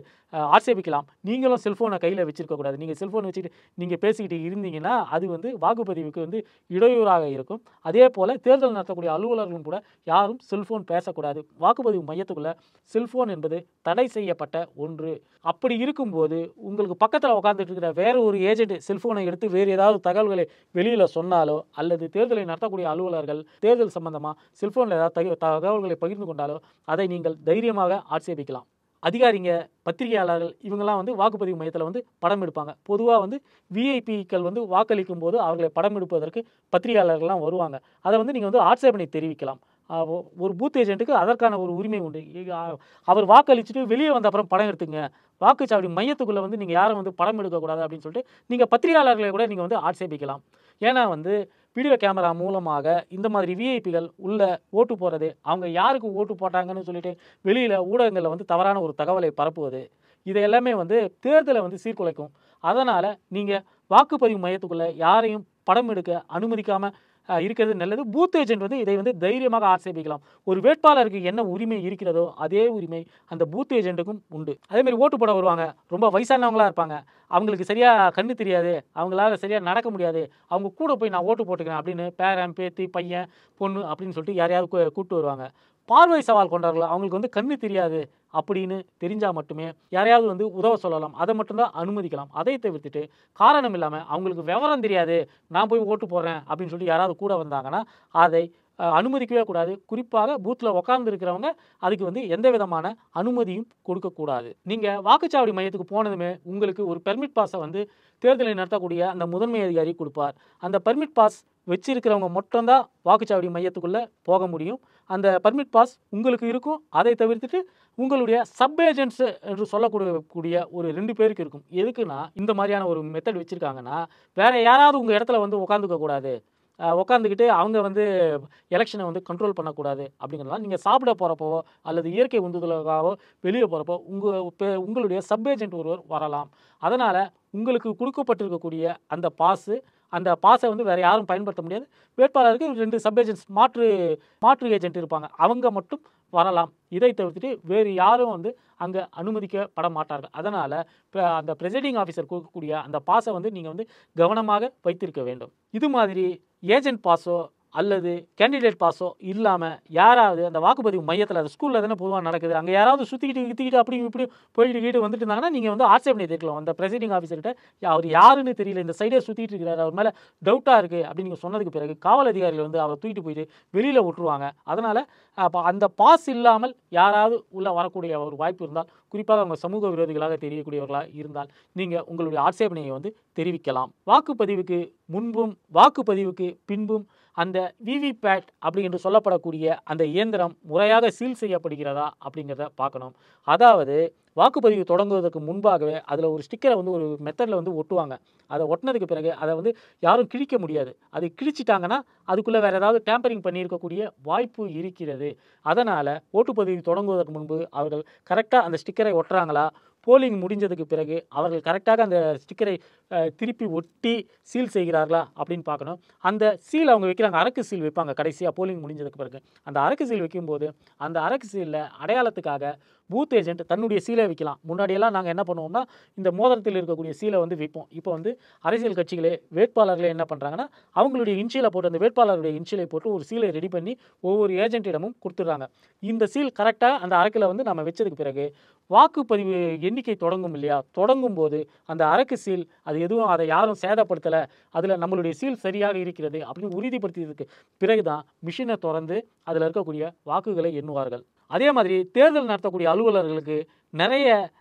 ஆட்சேபிக்கலாம். நீங்களும் செல்ஃபோனை கையில் வச்சுருக்கக்கூடாது. நீங்கள் செல்ஃபோன் வச்சுட்டு நீங்கள் பேசிக்கிட்டு இருந்தீங்கன்னா அது வந்து வாக்குப்பதிவுக்கு வந்து இடையூறாக இருக்கும். அதே போல் தேர்தல் நடத்தக்கூடிய அலுவலர்களும் கூட யாரும் செல்ஃபோன் பேசக்கூடாது. வாக்குப்பதிவு மையத்துக்குள்ள செல்ஃபோன் என்பது தடை செய்யப்பட்ட ஒன்று. அப்படி இருக்கும்போது உங்களுக்கு பக்கத்தில் உட்காந்துட்டு இருக்கிற வேற ஒரு ஏஜென்ட் செல்ஃபோனை எடுத்து வேறு ஏதாவது தகவல்களை வெளியில் சொன்னாலோ அல்லது தேர்தலை நடத்தக்கூடிய அலுவலர்கள் தேர்தல் சம்பந்தமாக செல்ஃபோனில் ஏதாவது தகவல்களை பகிர்ந்து கொண்டாலோ அதை நீங்கள் தைரியமாக ஆட்சேபிக்கலாம். அதிகாரிங்க, பத்திரிகையாளர்கள் இவங்கெல்லாம் வந்து வாக்குப்பதிவு மையத்தில் வந்து படம் எடுப்பாங்க. பொதுவாக வந்து விஐபிக்கள் வந்து வாக்களிக்கும் போது அவர்களை படம் எடுப்பதற்கு பத்திரிகையாளர்கள்லாம் வருவாங்க. அதை வந்து நீங்கள் வந்து ஆட்சேபனை தெரிவிக்கலாம். ஒரு பூத் ஏஜென்ட்டுக்கு அதற்கான ஒரு உரிமை உண்டு. அவர் வாக்களிச்சுட்டு வெளியே வந்த அப்புறம் படம் எடுத்துங்க, வாக்குச்சாவடி மையத்துக்குள்ளே வந்து நீங்கள் யாரும் வந்து படம் எடுக்கக்கூடாது அப்படின்னு சொல்லிட்டு நீங்கள் பத்திரிகையாளர்களை கூட நீங்கள் வந்து ஆட்சேபிக்கலாம். ஏன்னா வந்து வீடியோ கேமரா மூலமாக இந்த மாதிரி விஐபிகள் உள்ள ஓட்டு போகிறது, அவங்க யாருக்கு ஓட்டு போட்டாங்கன்னு சொல்லிட்டு வெளியில் ஊடகங்களில் வந்து தவறான ஒரு தகவலை பரப்புவது, இதை எல்லாமே வந்து தேர்தலை வந்து சீர்குலைக்கும். அதனால் நீங்கள் வாக்குப்பதிவு மையத்துக்குள்ளே யாரையும் படம் எடுக்க அனுமதிக்காமல் இருக்கிறது நல்லது. பூத் ஏஜென்ட் வந்து இதை வந்து தைரியமாக ஆட்சேபிக்கலாம். ஒரு வேட்பாளருக்கு என்ன உரிமை இருக்கிறதோ அதே உரிமை அந்த பூத் ஏஜென்ட்டுக்கும் உண்டு. அதேமாதிரி ஓட்டு போட வருவாங்க, ரொம்ப வயசானவங்களாக இருப்பாங்க, அவங்களுக்கு சரியாக கண்ணு தெரியாது, அவங்களால சரியாக நடக்க முடியாது, அவங்க கூட போய் நான் ஓட்டு போட்டுக்கிறேன் அப்படின்னு பேரன் பேத்தி பையன் பொண்ணு அப்படின்னு சொல்லிட்டு யாரையாவது கூப்பிட்டு வருவாங்க. பார்வை சவால் கொண்டவர்கள், அவங்களுக்கு வந்து கண்ணு தெரியாது அப்படின்னு தெரிஞ்சால் மட்டுமே யாரையாவது வந்து உதவ சொல்லலாம். அதை மட்டும்தான் அனுமதிக்கலாம். அதை தவிர்த்துட்டு காரணம் இல்லாமல் அவங்களுக்கு விவரம் தெரியாது, நான் போய் ஓட்டு போடுறேன் அப்படின்னு சொல்லி யாராவது கூட வந்தாங்கன்னா அதை அனுமதிக்கவே கூடாது. குறிப்பாக பூத்தில் உட்கார்ந்து இருக்கிறவங்க அதுக்கு வந்து எந்த விதமான அனுமதியும் கொடுக்கக்கூடாது. நீங்கள் வாக்குச்சாவடி மையத்துக்கு போனதுமே உங்களுக்கு ஒரு பெர்மிட் பாஸை வந்து தேர்தலை நடத்தக்கூடிய அந்த முதன்மை அதிகாரி கொடுப்பார். அந்த பெர்மிட் பாஸ் வச்சிருக்கிறவங்க மட்டும்தான் வாக்குச்சாவடி மையத்துக்குள்ளே போக முடியும். அந்த பர்மிட் பாஸ் உங்களுக்கு இருக்கும். அதை தவிர்த்துட்டு உங்களுடைய சப் ஏஜென்ட்ஸ் என்று சொல்லக்கூடிய ஒரு 2 பேருக்கு இருக்கும். எதுக்குன்னா இந்த மாதிரியான ஒரு மெத்தட் வச்சுருக்காங்கன்னா வேறு யாராவது உங்கள் இடத்துல வந்து உட்காந்துக்க கூடாது, உட்காந்துக்கிட்டு அவங்க வந்து எலெக்ஷனை வந்து கண்ட்ரோல் பண்ணக்கூடாது. அப்படிங்கிறதுனால நீங்கள் சாப்பிட போகிறப்போ அல்லது இயற்கை உந்துதலுக்காகவோ வெளியே போகிறப்போ உங்களுடைய சப் ஏஜென்ட் ஒருவர் வரலாம். அதனால் உங்களுக்கு கொடுக்கப்பட்டிருக்கக்கூடிய அந்த பாஸை வந்து வேறு யாரும் பயன்படுத்த முடியாது. வேட்பாளருக்கு 2 சப் ஏஜென்ட்ஸ் மாற்று ஏஜென்ட் இருப்பாங்க, அவங்க மட்டும் வரலாம். இதை தவிர்த்துட்டு வேறு யாரும் வந்து அங்கே அனுமதிக்கப்பட மாட்டார்கள். அதனால் அந்த ப்ரெசைடிங் ஆஃபீஸர் கொடுக்கக்கூடிய அந்த பாஸை வந்து நீங்கள் வந்து கவனமாக வைத்திருக்க வேண்டும். இது மாதிரி ஏஜென்ட் பாஸோ அல்லது கேண்டிடேட் பாஸோ இல்லாமல் யாராவது அந்த வாக்குப்பதிவு மையத்தில் அது ஸ்கூலில் தானே பொதுவாக நடக்குது, அங்கே யாராவது சுற்றிக்கிட்டு கித்திக்கிட்டு அப்படி இப்படி போயிட்டு வந்துட்டு இருந்தாங்கன்னா நீங்கள் வந்து ஆட்சேபனை தெரிவிக்கலாம். அந்த ப்ரெசைடிங் ஆஃபீஸர்கிட்ட அவர் யாருன்னு தெரியல, இந்த சைடே சுற்றிட்டு இருக்கிறாரு, அவர் மேலே டவுட்டாக இருக்குது அப்படின்னு நீங்கள் சொன்னதுக்கு பிறகு காவல் அதிகாரிகள் வந்து அவரை தூக்கிட்டு போயிட்டு வெளியில் விட்டுருவாங்க. அதனால் அப்போ அந்த பாஸ் இல்லாமல் யாராவது உள்ளே வரக்கூடிய ஒரு வாய்ப்பு இருந்தால், குறிப்பாக அவங்க சமூக விரோதிகளாக தெரியக்கூடியவர்களாக இருந்தால் நீங்கள் உங்களுடைய ஆட்சேபனையை வந்து தெரிவிக்கலாம். வாக்குப்பதிவுக்கு முன்பும் வாக்குப்பதிவுக்கு பின்பும் அந்த விவிபேட் அப்படி என்று சொல்லப்படக்கூடிய அந்த இயந்திரம் முறையாக சீல் செய்யப்படுகிறதா அப்படிங்கிறத பார்க்கணும். அதாவது வாக்குப்பதிவு தொடங்குவதற்கு முன்பாகவே அதில் ஒரு ஸ்டிக்கரை வந்து ஒரு மெத்தடில் வந்து ஒட்டுவாங்க. அதை ஒட்டினதுக்கு பிறகு அதை வந்து யாரும் கிழிக்க முடியாது. அது கிழிச்சிட்டாங்கன்னா அதுக்குள்ளே வேறு ஏதாவது டேம்பரிங் பண்ணியிருக்கக்கூடிய வாய்ப்பு இருக்கிறது. அதனால் ஓட்டுப்பதிவு தொடங்குவதற்கு முன்பு அவர்கள் கரெக்டாக அந்த ஸ்டிக்கரை ஒட்டுறாங்களா, போலிங் முடிஞ்சதுக்கு பிறகு அவர்கள் கரெக்டாக அந்த ஸ்டிக்கரை திருப்பி ஒட்டி சீல் செய்கிறார்களா அப்படின்னு பார்க்கணும். அந்த சீல் அவங்க வைக்கிறாங்க, அரக்கு சீல் வைப்பாங்க கடைசியாக போலிங் முடிஞ்சதுக்கு பிறகு. அந்த அரக்கு சீல் வைக்கும்போது அந்த அரக்கு சீலில் அடையாளத்துக்காக பூத் ஏஜென்ட் தன்னுடைய சீலை வைக்கலாம். முன்னாடியெல்லாம் நாங்கள் என்ன பண்ணுவோம்னா இந்த மோதிரத்தில் இருக்கக்கூடிய சீலை வந்து வைப்போம். இப்போ வந்து அரசியல் கட்சிகளே வேட்பாளர்களே என்ன பண்ணுறாங்கன்னா அவங்களுடைய இன்ஷியலை போட்டு, அந்த வேட்பாளருடைய இன்ஷியலை போட்டு ஒரு சீலை ரெடி பண்ணி ஒவ்வொரு ஏஜென்ட்டிடமும் கொடுத்துட்றாங்க. இந்த சீல் கரெக்டாக அந்த அரக்கில் வந்து நம்ம வச்சதுக்கு பிறகு வாக்குப்பதிவு எண்ணிக்கை தொடங்கும் இல்லையா, தொடங்கும் போது அந்த அரக்கு சீல் அது எதுவும் அதை யாரும் சேதப்படுத்தலை, அதில் நம்மளுடைய சீல் சரியாக இருக்கிறது அப்படின்னு உறுதிப்படுத்தியதுக்கு பிறகு தான் மிஷினை திறந்து அதில் இருக்கக்கூடிய வாக்குகளை எண்ணுவார்கள். அதே மாதிரி தேர்தல் நடத்தக்கூடிய அலுவலர்களுக்கு நிறைய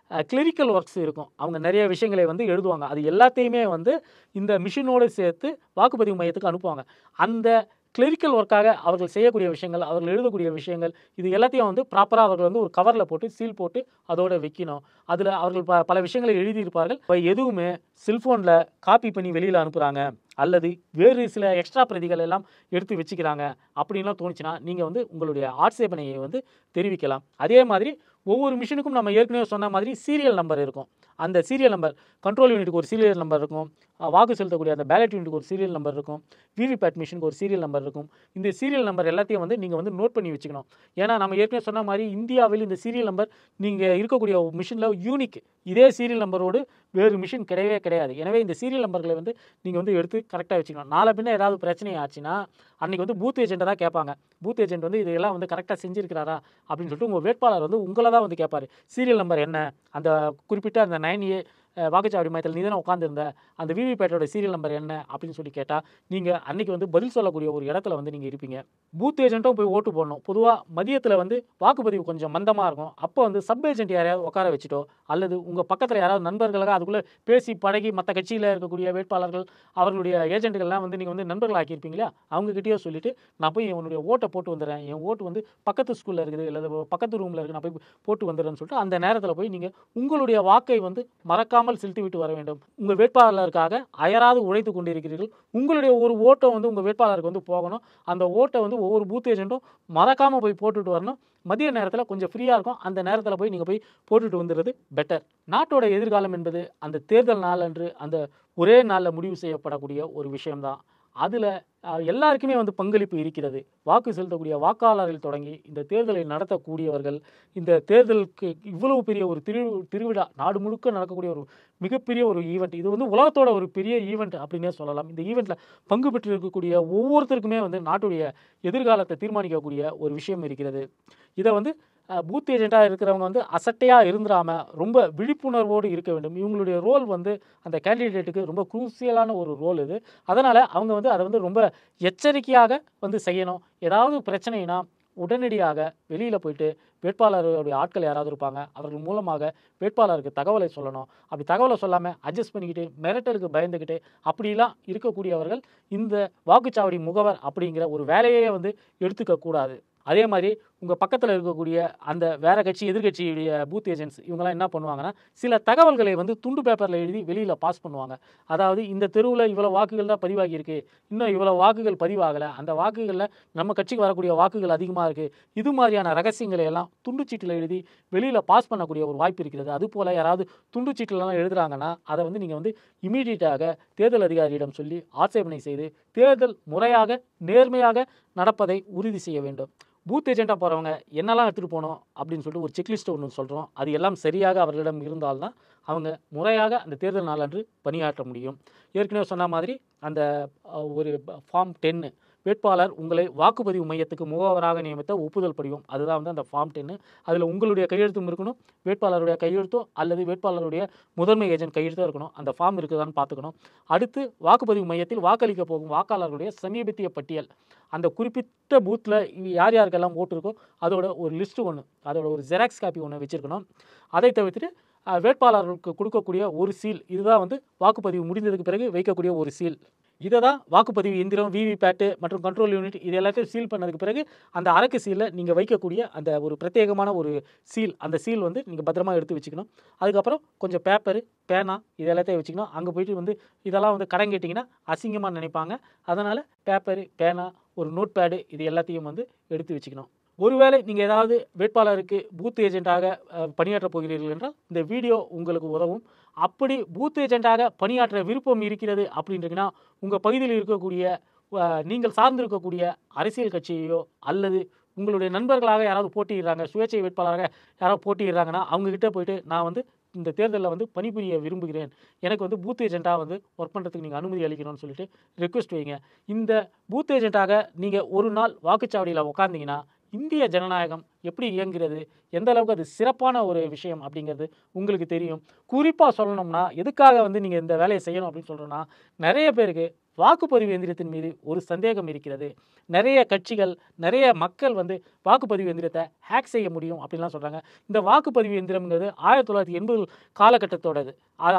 கிளரிக்கல் ஒர்க்ஸ் இருக்கும். அவங்க நிறைய விஷயங்களை வந்து எழுதுவாங்க. அது எல்லாத்தையுமே வந்து இந்த மிஷினோடு சேர்த்து வாக்குப்பதிவு மையத்துக்கு அனுப்புவாங்க. அந்த கிளரிக்கல் ஒர்க்காக அவர்கள் செய்யக்கூடிய விஷயங்கள், அவர்கள் எழுதக்கூடிய விஷயங்கள், இது எல்லாத்தையும் வந்து ப்ராப்பராக அவர்கள் வந்து ஒரு கவரில் போட்டு சீல் போட்டு அதோடு வைக்கணும். அதில் அவர்கள் பல விஷயங்களை எழுதியிருப்பார்கள். இப்போ எதுவுமே செல்ஃபோனில் காப்பி பண்ணி வெளியில் அனுப்புகிறாங்க அல்லது வேறு சில எக்ஸ்ட்ரா பிரதிகள் எல்லாம் எடுத்து வச்சுக்கிறாங்க அப்படின்லாம் தோணுச்சுன்னா நீங்கள் வந்து உங்களுடைய ஆட்சேபனையை வந்து தெரிவிக்கலாம். அதே மாதிரி ஒவ்வொரு மிஷினுக்கும் நம்ம ஏற்கனவே சொன்ன மாதிரி சீரியல் நம்பர் இருக்கும். அந்த சீரியல் நம்பர் கண்ட்ரோல் யூனிட்டுக்கு ஒரு சீரியல் நம்பர் இருக்கும், வாக்கு செலுத்தக்கூடிய அந்த பேலட் யூனிட்டுக்கு ஒரு சீரியல் நம்பர் இருக்கும், விவிபேட் மிஷினுக்கு ஒரு சீரியல் நம்பர் இருக்கும். இந்த சீரியல் நம்பர் எல்லாத்தையும் வந்து நீங்கள் வந்து நோட் பண்ணி வச்சுக்கணும். ஏன்னா நம்ம ஏற்கனவே சொன்ன மாதிரி இந்தியாவில் இந்த சீரியல் நம்பர் நீங்கள் இருக்கக்கூடிய மிஷினில் யூனிக், இதே சீரியல் நம்பரோடு வேறு மிஷின் கிடையவே கிடையாது. எனவே இந்த சீரியல் நம்பர்களை வந்து நீங்கள் வந்து எடுத்து கரெக்டாக வச்சுக்கணும். நாளை பின்ன ஏதாவது பிரச்சனை ஆச்சுன்னா அன்றைக்கி வந்து பூத் ஏஜென்ட்டை தான் கேட்பாங்க. பூத் ஏஜென்ட் வந்து இதெல்லாம் வந்து கரெக்டாக செஞ்சுருக்கிறாரா அப்படின்னு சொல்லிட்டு உங்கள் வேட்பாளர் வந்து உங்களை தான் வந்து கேட்பார். சீரியல் நம்பர் என்ன, அந்த குறிப்பிட்ட அந்த 9A வாக்குச்சாவடி மையத்தில் நீ தானே உட்காந்துருந்த, அந்த விவிபேட்டோட சீரியல் நம்பர் என்ன அப்படின்னு சொல்லி கேட்டால் நீங்கள் அன்றைக்கி வந்து பதில் சொல்லக்கூடிய ஒரு இடத்துல வந்து நீங்கள் இருப்பீங்க. பூத் ஏஜென்ட்டும் போய் ஓட்டு போடணும். பொதுவாக மதியத்தில் வந்து வாக்குப்பதிவு கொஞ்சம் மந்தமாக இருக்கும். அப்போ வந்து சப் ஏஜென்ட் யாரையாவது உட்கார வச்சுட்டோ அல்லது உங்கள் பக்கத்தில் யாராவது நண்பர்களாக அதுக்குள்ளே பேசி பழகி மற்ற கட்சியில் இருக்கக்கூடிய வேட்பாளர்கள் அவர்களுடைய ஏஜென்ட்டுகள்லாம் வந்து நீங்கள் வந்து நண்பர்கள் ஆக்கியிருப்பீங்களா, அவங்ககிட்டயோ சொல்லிவிட்டு நான் போய் என்னுடைய ஓட்டை போட்டு வந்துடுறேன், என் ஓட்டு வந்து பக்கத்து ஸ்கூலில் இருக்குது அல்லது பக்கத்து ரூமில் இருக்குது, நான் போய் போட்டு வந்துடுறேன்னு சொல்லிட்டு அந்த நேரத்தில் போய் நீங்கள் உங்களுடைய வாக்கை வந்து மறக்காமல் செலுத்திவிட்டு வர வேண்டும். உங்கள் வேட்பாளருக்காக அயராது உழைத்து கொண்டிருக்கிறீர்கள். உங்களுடைய ஒரு ஓட்டை வந்து உங்கள் வேட்பாளருக்கு வந்து போகணும். அந்த ஓட்டை வந்து ஒவ்வொரு பூத் ஏஜென்ட்டும் மறக்காமல் போய் போட்டுட்டு வரணும். மதிய நேரத்தில் கொஞ்சம் ஃப்ரீயாக இருக்கும், அந்த நேரத்தில் போய் நீங்கள் போய் போட்டுட்டு வந்துடுறது பெட்டர். நாட்டோட எதிர்காலம் என்பது அந்த தேர்தல் நாள் அன்று அந்த ஒரே நாளில் முடிவு செய்யப்படக்கூடிய ஒரு விஷயம்தான். அதில் எல்லாருக்குமே வந்து பங்களிப்பு இருக்கிறது. வாக்கு செலுத்தக்கூடிய வாக்காளர்கள் தொடங்கி இந்த தேர்தலை நடத்தக்கூடியவர்கள், இந்த தேர்தலுக்கு இவ்வளவு பெரிய ஒரு திருவிழா நாடு முழுக்க நடக்கக்கூடிய ஒரு மிகப்பெரிய ஒரு ஈவெண்ட், இது வந்து உலகத்தோட ஒரு பெரிய ஈவெண்ட் அப்படின்னே சொல்லலாம். இந்த ஈவெண்ட்டில் பங்கு பெற்று இருக்கக்கூடிய ஒவ்வொருத்தருக்குமே வந்து நாட்டுடைய எதிர்காலத்தை தீர்மானிக்கக்கூடிய ஒரு விஷயம் இருக்கிறது. இதை வந்து பூத் ஏஜென்ட்டாக இருக்கிறவங்க வந்து அசட்டையாக இருந்துடாமல் ரொம்ப விழிப்புணர்வோடு இருக்க வேண்டும். இவங்களுடைய ரோல் வந்து அந்த கேண்டிடேட்டுக்கு ரொம்ப குரூசியலான ஒரு ரோல் இது. அதனால் அவங்க வந்து அதை வந்து ரொம்ப எச்சரிக்கையாக வந்து செய்யணும். ஏதாவது பிரச்சனைனா உடனடியாக வெளியில் போயிட்டு வேட்பாளருடைய ஆட்கள் யாராவது இருப்பாங்க, அவர்கள் மூலமாக வேட்பாளருக்கு தகவலை சொல்லணும். அப்படி தகவலை சொல்லாமல் அட்ஜஸ்ட் பண்ணிக்கிட்டு மிரட்டலுக்கு பயந்துக்கிட்டு அப்படிலாம் இருக்கக்கூடியவர்கள் இந்த வாக்குச்சாவடி முகவர் அப்படிங்கிற ஒரு வேலையே வந்து எடுத்துக்கக்கூடாது. அதே மாதிரி உங்கள் பக்கத்தில் இருக்கக்கூடிய அந்த வேறு கட்சி எதிர்கட்சியுடைய பூத் ஏஜென்ட்ஸ் இவங்கெல்லாம் என்ன பண்ணுவாங்கன்னா சில தகவல்களை வந்து துண்டு பேப்பரில் எழுதி வெளியில் பாஸ் பண்ணுவாங்க. அதாவது இந்த தெருவில் இவ்வளோ வாக்குகள் தான் பதிவாகியிருக்கு, இன்னும் இவ்வளோ வாக்குகள் பதிவாகலை, அந்த வாக்குகளில் நம்ம கட்சிக்கு வரக்கூடிய வாக்குகள் அதிகமாக இருக்குது, இது மாதிரியான ரகசியங்களை எல்லாம் துண்டுச்சீட்டில் எழுதி வெளியில் பாஸ் பண்ணக்கூடிய ஒரு வாய்ப்பு இருக்கிறது. அதுபோல் யாராவது துண்டுச்சீட்டிலலாம் எழுதுகிறாங்கன்னா அதை வந்து நீங்கள் வந்து இமீடியட்டாக தேர்தல் அதிகாரியிடம் சொல்லி ஆட்சேபனை செய்து தேர்தல் முறையாக நேர்மையாக நடப்பதை உறுதி செய்ய வேண்டும். பூத் ஏஜென்ட்டாக போகிறவங்க என்னெல்லாம் எடுத்துகிட்டு போகணும் அப்படின்னு சொல்லிட்டு ஒரு செக்லிஸ்ட் ஒன்று சொல்கிறோம். அது எல்லாம் சரியாக அவர்களிடம் இருந்தால்தான் அவங்க முறையாக அந்த தேர்தல் நாளன்று பணியாற்ற முடியும். ஏற்கனவே சொன்ன மாதிரி அந்த ஒரு ஃபார்ம் 10 வேட்பாளர் உங்களை வாக்குப்பதிவு மையத்துக்கு முகவராக நியமித்த ஒப்புதல் படிவம். அதுதான் வந்து அந்த ஃபார்ம் 10. அதில் உங்களுடைய கையெழுத்தும் இருக்கணும், வேட்பாளருடைய கையெழுத்தோ அல்லது வேட்பாளருடைய முதன்மை ஏஜென்ட் கையெழுத்தோ இருக்கணும். அந்த ஃபார்ம் இருக்குதான்னு பார்த்துக்கணும். அடுத்து வாக்குப்பதிவு மையத்தில் வாக்களிக்க போகும் வாக்காளர்களுடைய சமீபத்திய பட்டியல். அந்த குறிப்பிட்ட பூத்தில் யார் யாருக்கெல்லாம் ஓட்டு இருக்கோ அதோட ஒரு லிஸ்ட்டு ஒன்று, அதோட ஒரு ஜெராக்ஸ் காப்பி ஒன்று வச்சுருக்கணும். அதை தவிர்த்துட்டு வேட்பாளர்களுக்கு கொடுக்கக்கூடிய ஒரு சீல், இதுதான் வந்து வாக்குப்பதிவு முடிந்ததுக்கு பிறகு வைக்கக்கூடிய ஒரு சீல். இதை தான் வாக்குப்பதிவு எந்திரம், விவிபேட்டு மற்றும் கண்ட்ரோல் யூனிட் இது எல்லாத்தையும் சீல் பண்ணதுக்கு பிறகு அந்த அரக்கு சீலில் நீங்கள் வைக்கக்கூடிய அந்த ஒரு பிரத்யேகமான ஒரு சீல், அந்த சீல் வந்து நீங்கள் பத்திரமா எடுத்து வச்சுக்கணும். அதுக்கப்புறம் கொஞ்சம் பேப்பரு, பேனா இது எல்லாத்தையும் வச்சுக்கணும். அங்கே போயிட்டு வந்து இதெல்லாம் வந்து கடன் கேட்டிங்கன்னா அசிங்கமாக நினைப்பாங்க. அதனால் பேப்பரு, பேனா, ஒரு நோட் பேடு இது எல்லாத்தையும் வந்து எடுத்து வச்சுக்கணும். ஒருவேளை நீங்கள் ஏதாவது வேட்பாளருக்கு பூத் ஏஜென்ட்டாக பணியாற்றப் போகிறீர்கள் என்றால் இந்த வீடியோ உங்களுக்கு உதவும். அப்படி பூத் ஏஜென்ட்டாக பணியாற்ற விருப்பம் இருக்கிறது அப்படின்றீங்கன்னா உங்கள் பகுதியில் இருக்கக்கூடிய நீங்கள் சார்ந்திருக்கக்கூடிய அரசியல் கட்சியையோ அல்லது உங்களுடைய நண்பர்களாக யாராவது போட்டியிடுறாங்க, சுயேட்சை வேட்பாளராக யாராவது போட்டியிடுறாங்கன்னா அவங்கக்கிட்ட போயிட்டு நான் வந்து இந்த தேர்தலில் வந்து பணிபுரிய விரும்புகிறேன், எனக்கு வந்து பூத் ஏஜென்ட்டாக வந்து ஒர்க் பண்ணுறதுக்கு நீங்கள் அனுமதி அளிக்கணும்னு சொல்லிட்டு ரிக்வெஸ்ட் வைங்க. இந்த பூத் ஏஜென்ட்டாக நீங்கள் ஒரு நாள் வாக்குச்சாவடியில் உட்காந்திங்கன்னா இந்திய ஜனநாயகம் எப்படி இயங்குகிறது, எந்த அளவுக்கு அது சிறப்பான ஒரு விஷயம் அப்படிங்கிறது உங்களுக்கு தெரியும். குறிப்பாக சொல்லணும்னா எதுக்காக வந்து நீங்கள் இந்த வேலையை செய்யணும் அப்படின்னு சொல்கிறோன்னா, நிறைய பேருக்கு வாக்குப்பதிவு எந்திரத்தின் மீது ஒரு சந்தேகம் இருக்கிறது. நிறைய கட்சிகள், நிறைய மக்கள் வந்து வாக்குப்பதிவு எந்திரத்தை ஹேக் செய்ய முடியும் அப்படின்லாம் சொல்கிறாங்க. இந்த வாக்குப்பதிவு எந்திரம்ங்கிறது 1980 காலகட்டத்தோடது.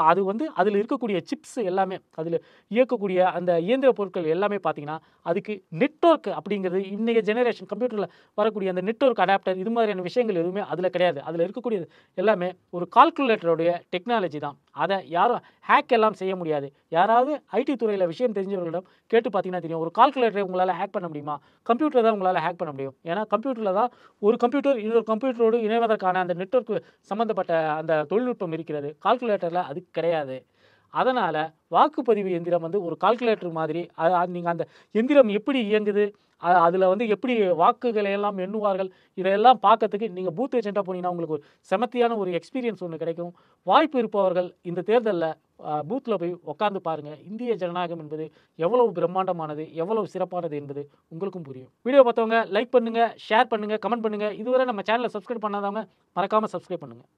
அது வந்து அதில் இருக்கக்கூடிய சிப்ஸ் எல்லாமே, அதில் இயக்கக்கூடிய அந்த இயந்திர பொருட்கள் எல்லாமே பார்த்தீங்கன்னா அதுக்கு நெட்வொர்க் அப்படிங்கிறது இன்றைய ஜெனரேஷன் கம்ப்யூட்டரில் வரக்கூடிய அந்த நெட்வொர்க் அடாப்டர் இது மாதிரியான விஷயங்கள் எதுவுமே அதில் கிடையாது. அதில் இருக்கக்கூடியது எல்லாமே ஒரு கால்குலேட்டருடைய டெக்னாலஜி தான். அதை யாரும் ஹேக் எல்லாம் செய்ய முடியாது. யாராவது ஐடி துறையில் விஷயம் தெரிஞ்சவர்களிடம் கேட்டு பார்த்தீங்கன்னா தெரியும். ஒரு கால்குலேட்டரை உங்களால் ஹேக் பண்ண முடியுமா? கம்ப்யூட்டரை தான் உங்களால் ஹேக் பண்ண முடியும். ஏன்னா கம்ப்யூட்டரில் தான் ஒரு கம்ப்யூட்டர் இன்னொரு கம்ப்யூட்டரோடு இணைவதற்கான அந்த நெட்வொர்க் சம்மந்தப்பட்ட அந்த தொழில்நுட்பம் இருக்கிறது. கால்குலேட்டரில் அது கிடையாது. அதனால் வாக்குப்பதிவு எந்திரம் வந்து ஒரு கால்குலேட்டர் மாதிரி. நீங்கள் அந்த எந்திரம் எப்படி இயங்குது, அதில் வந்து எப்படி வாக்குகளை எல்லாம் எண்ணுவார்கள், இதையெல்லாம் பார்க்கறதுக்கு நீங்கள் பூத் ஏஜென்ட்டாக போனீங்கன்னா உங்களுக்கு ஒரு செமத்தியான ஒரு எக்ஸ்பீரியன்ஸ் ஒன்று கிடைக்கும். வாய்ப்பு இருப்பவர்கள் இந்த தேர்தலில் பூத்தில் போய் உட்காந்து பாருங்கள். இந்திய ஜனநாயகம் என்பது எவ்வளவு பிரம்மாண்டமானது, எவ்வளவு சிறப்பானது என்பது உங்களுக்கும் புரியும். வீடியோ பார்த்தவங்க லைக் பண்ணுங்கள், ஷேர் பண்ணுங்கள், கமெண்ட் பண்ணுங்கள். இதுவரை நம்ம சேனலை சப்ஸ்கிரைப் பண்ணாதவங்க மறக்காமல் சப்ஸ்கிரைப் பண்ணுங்கள்.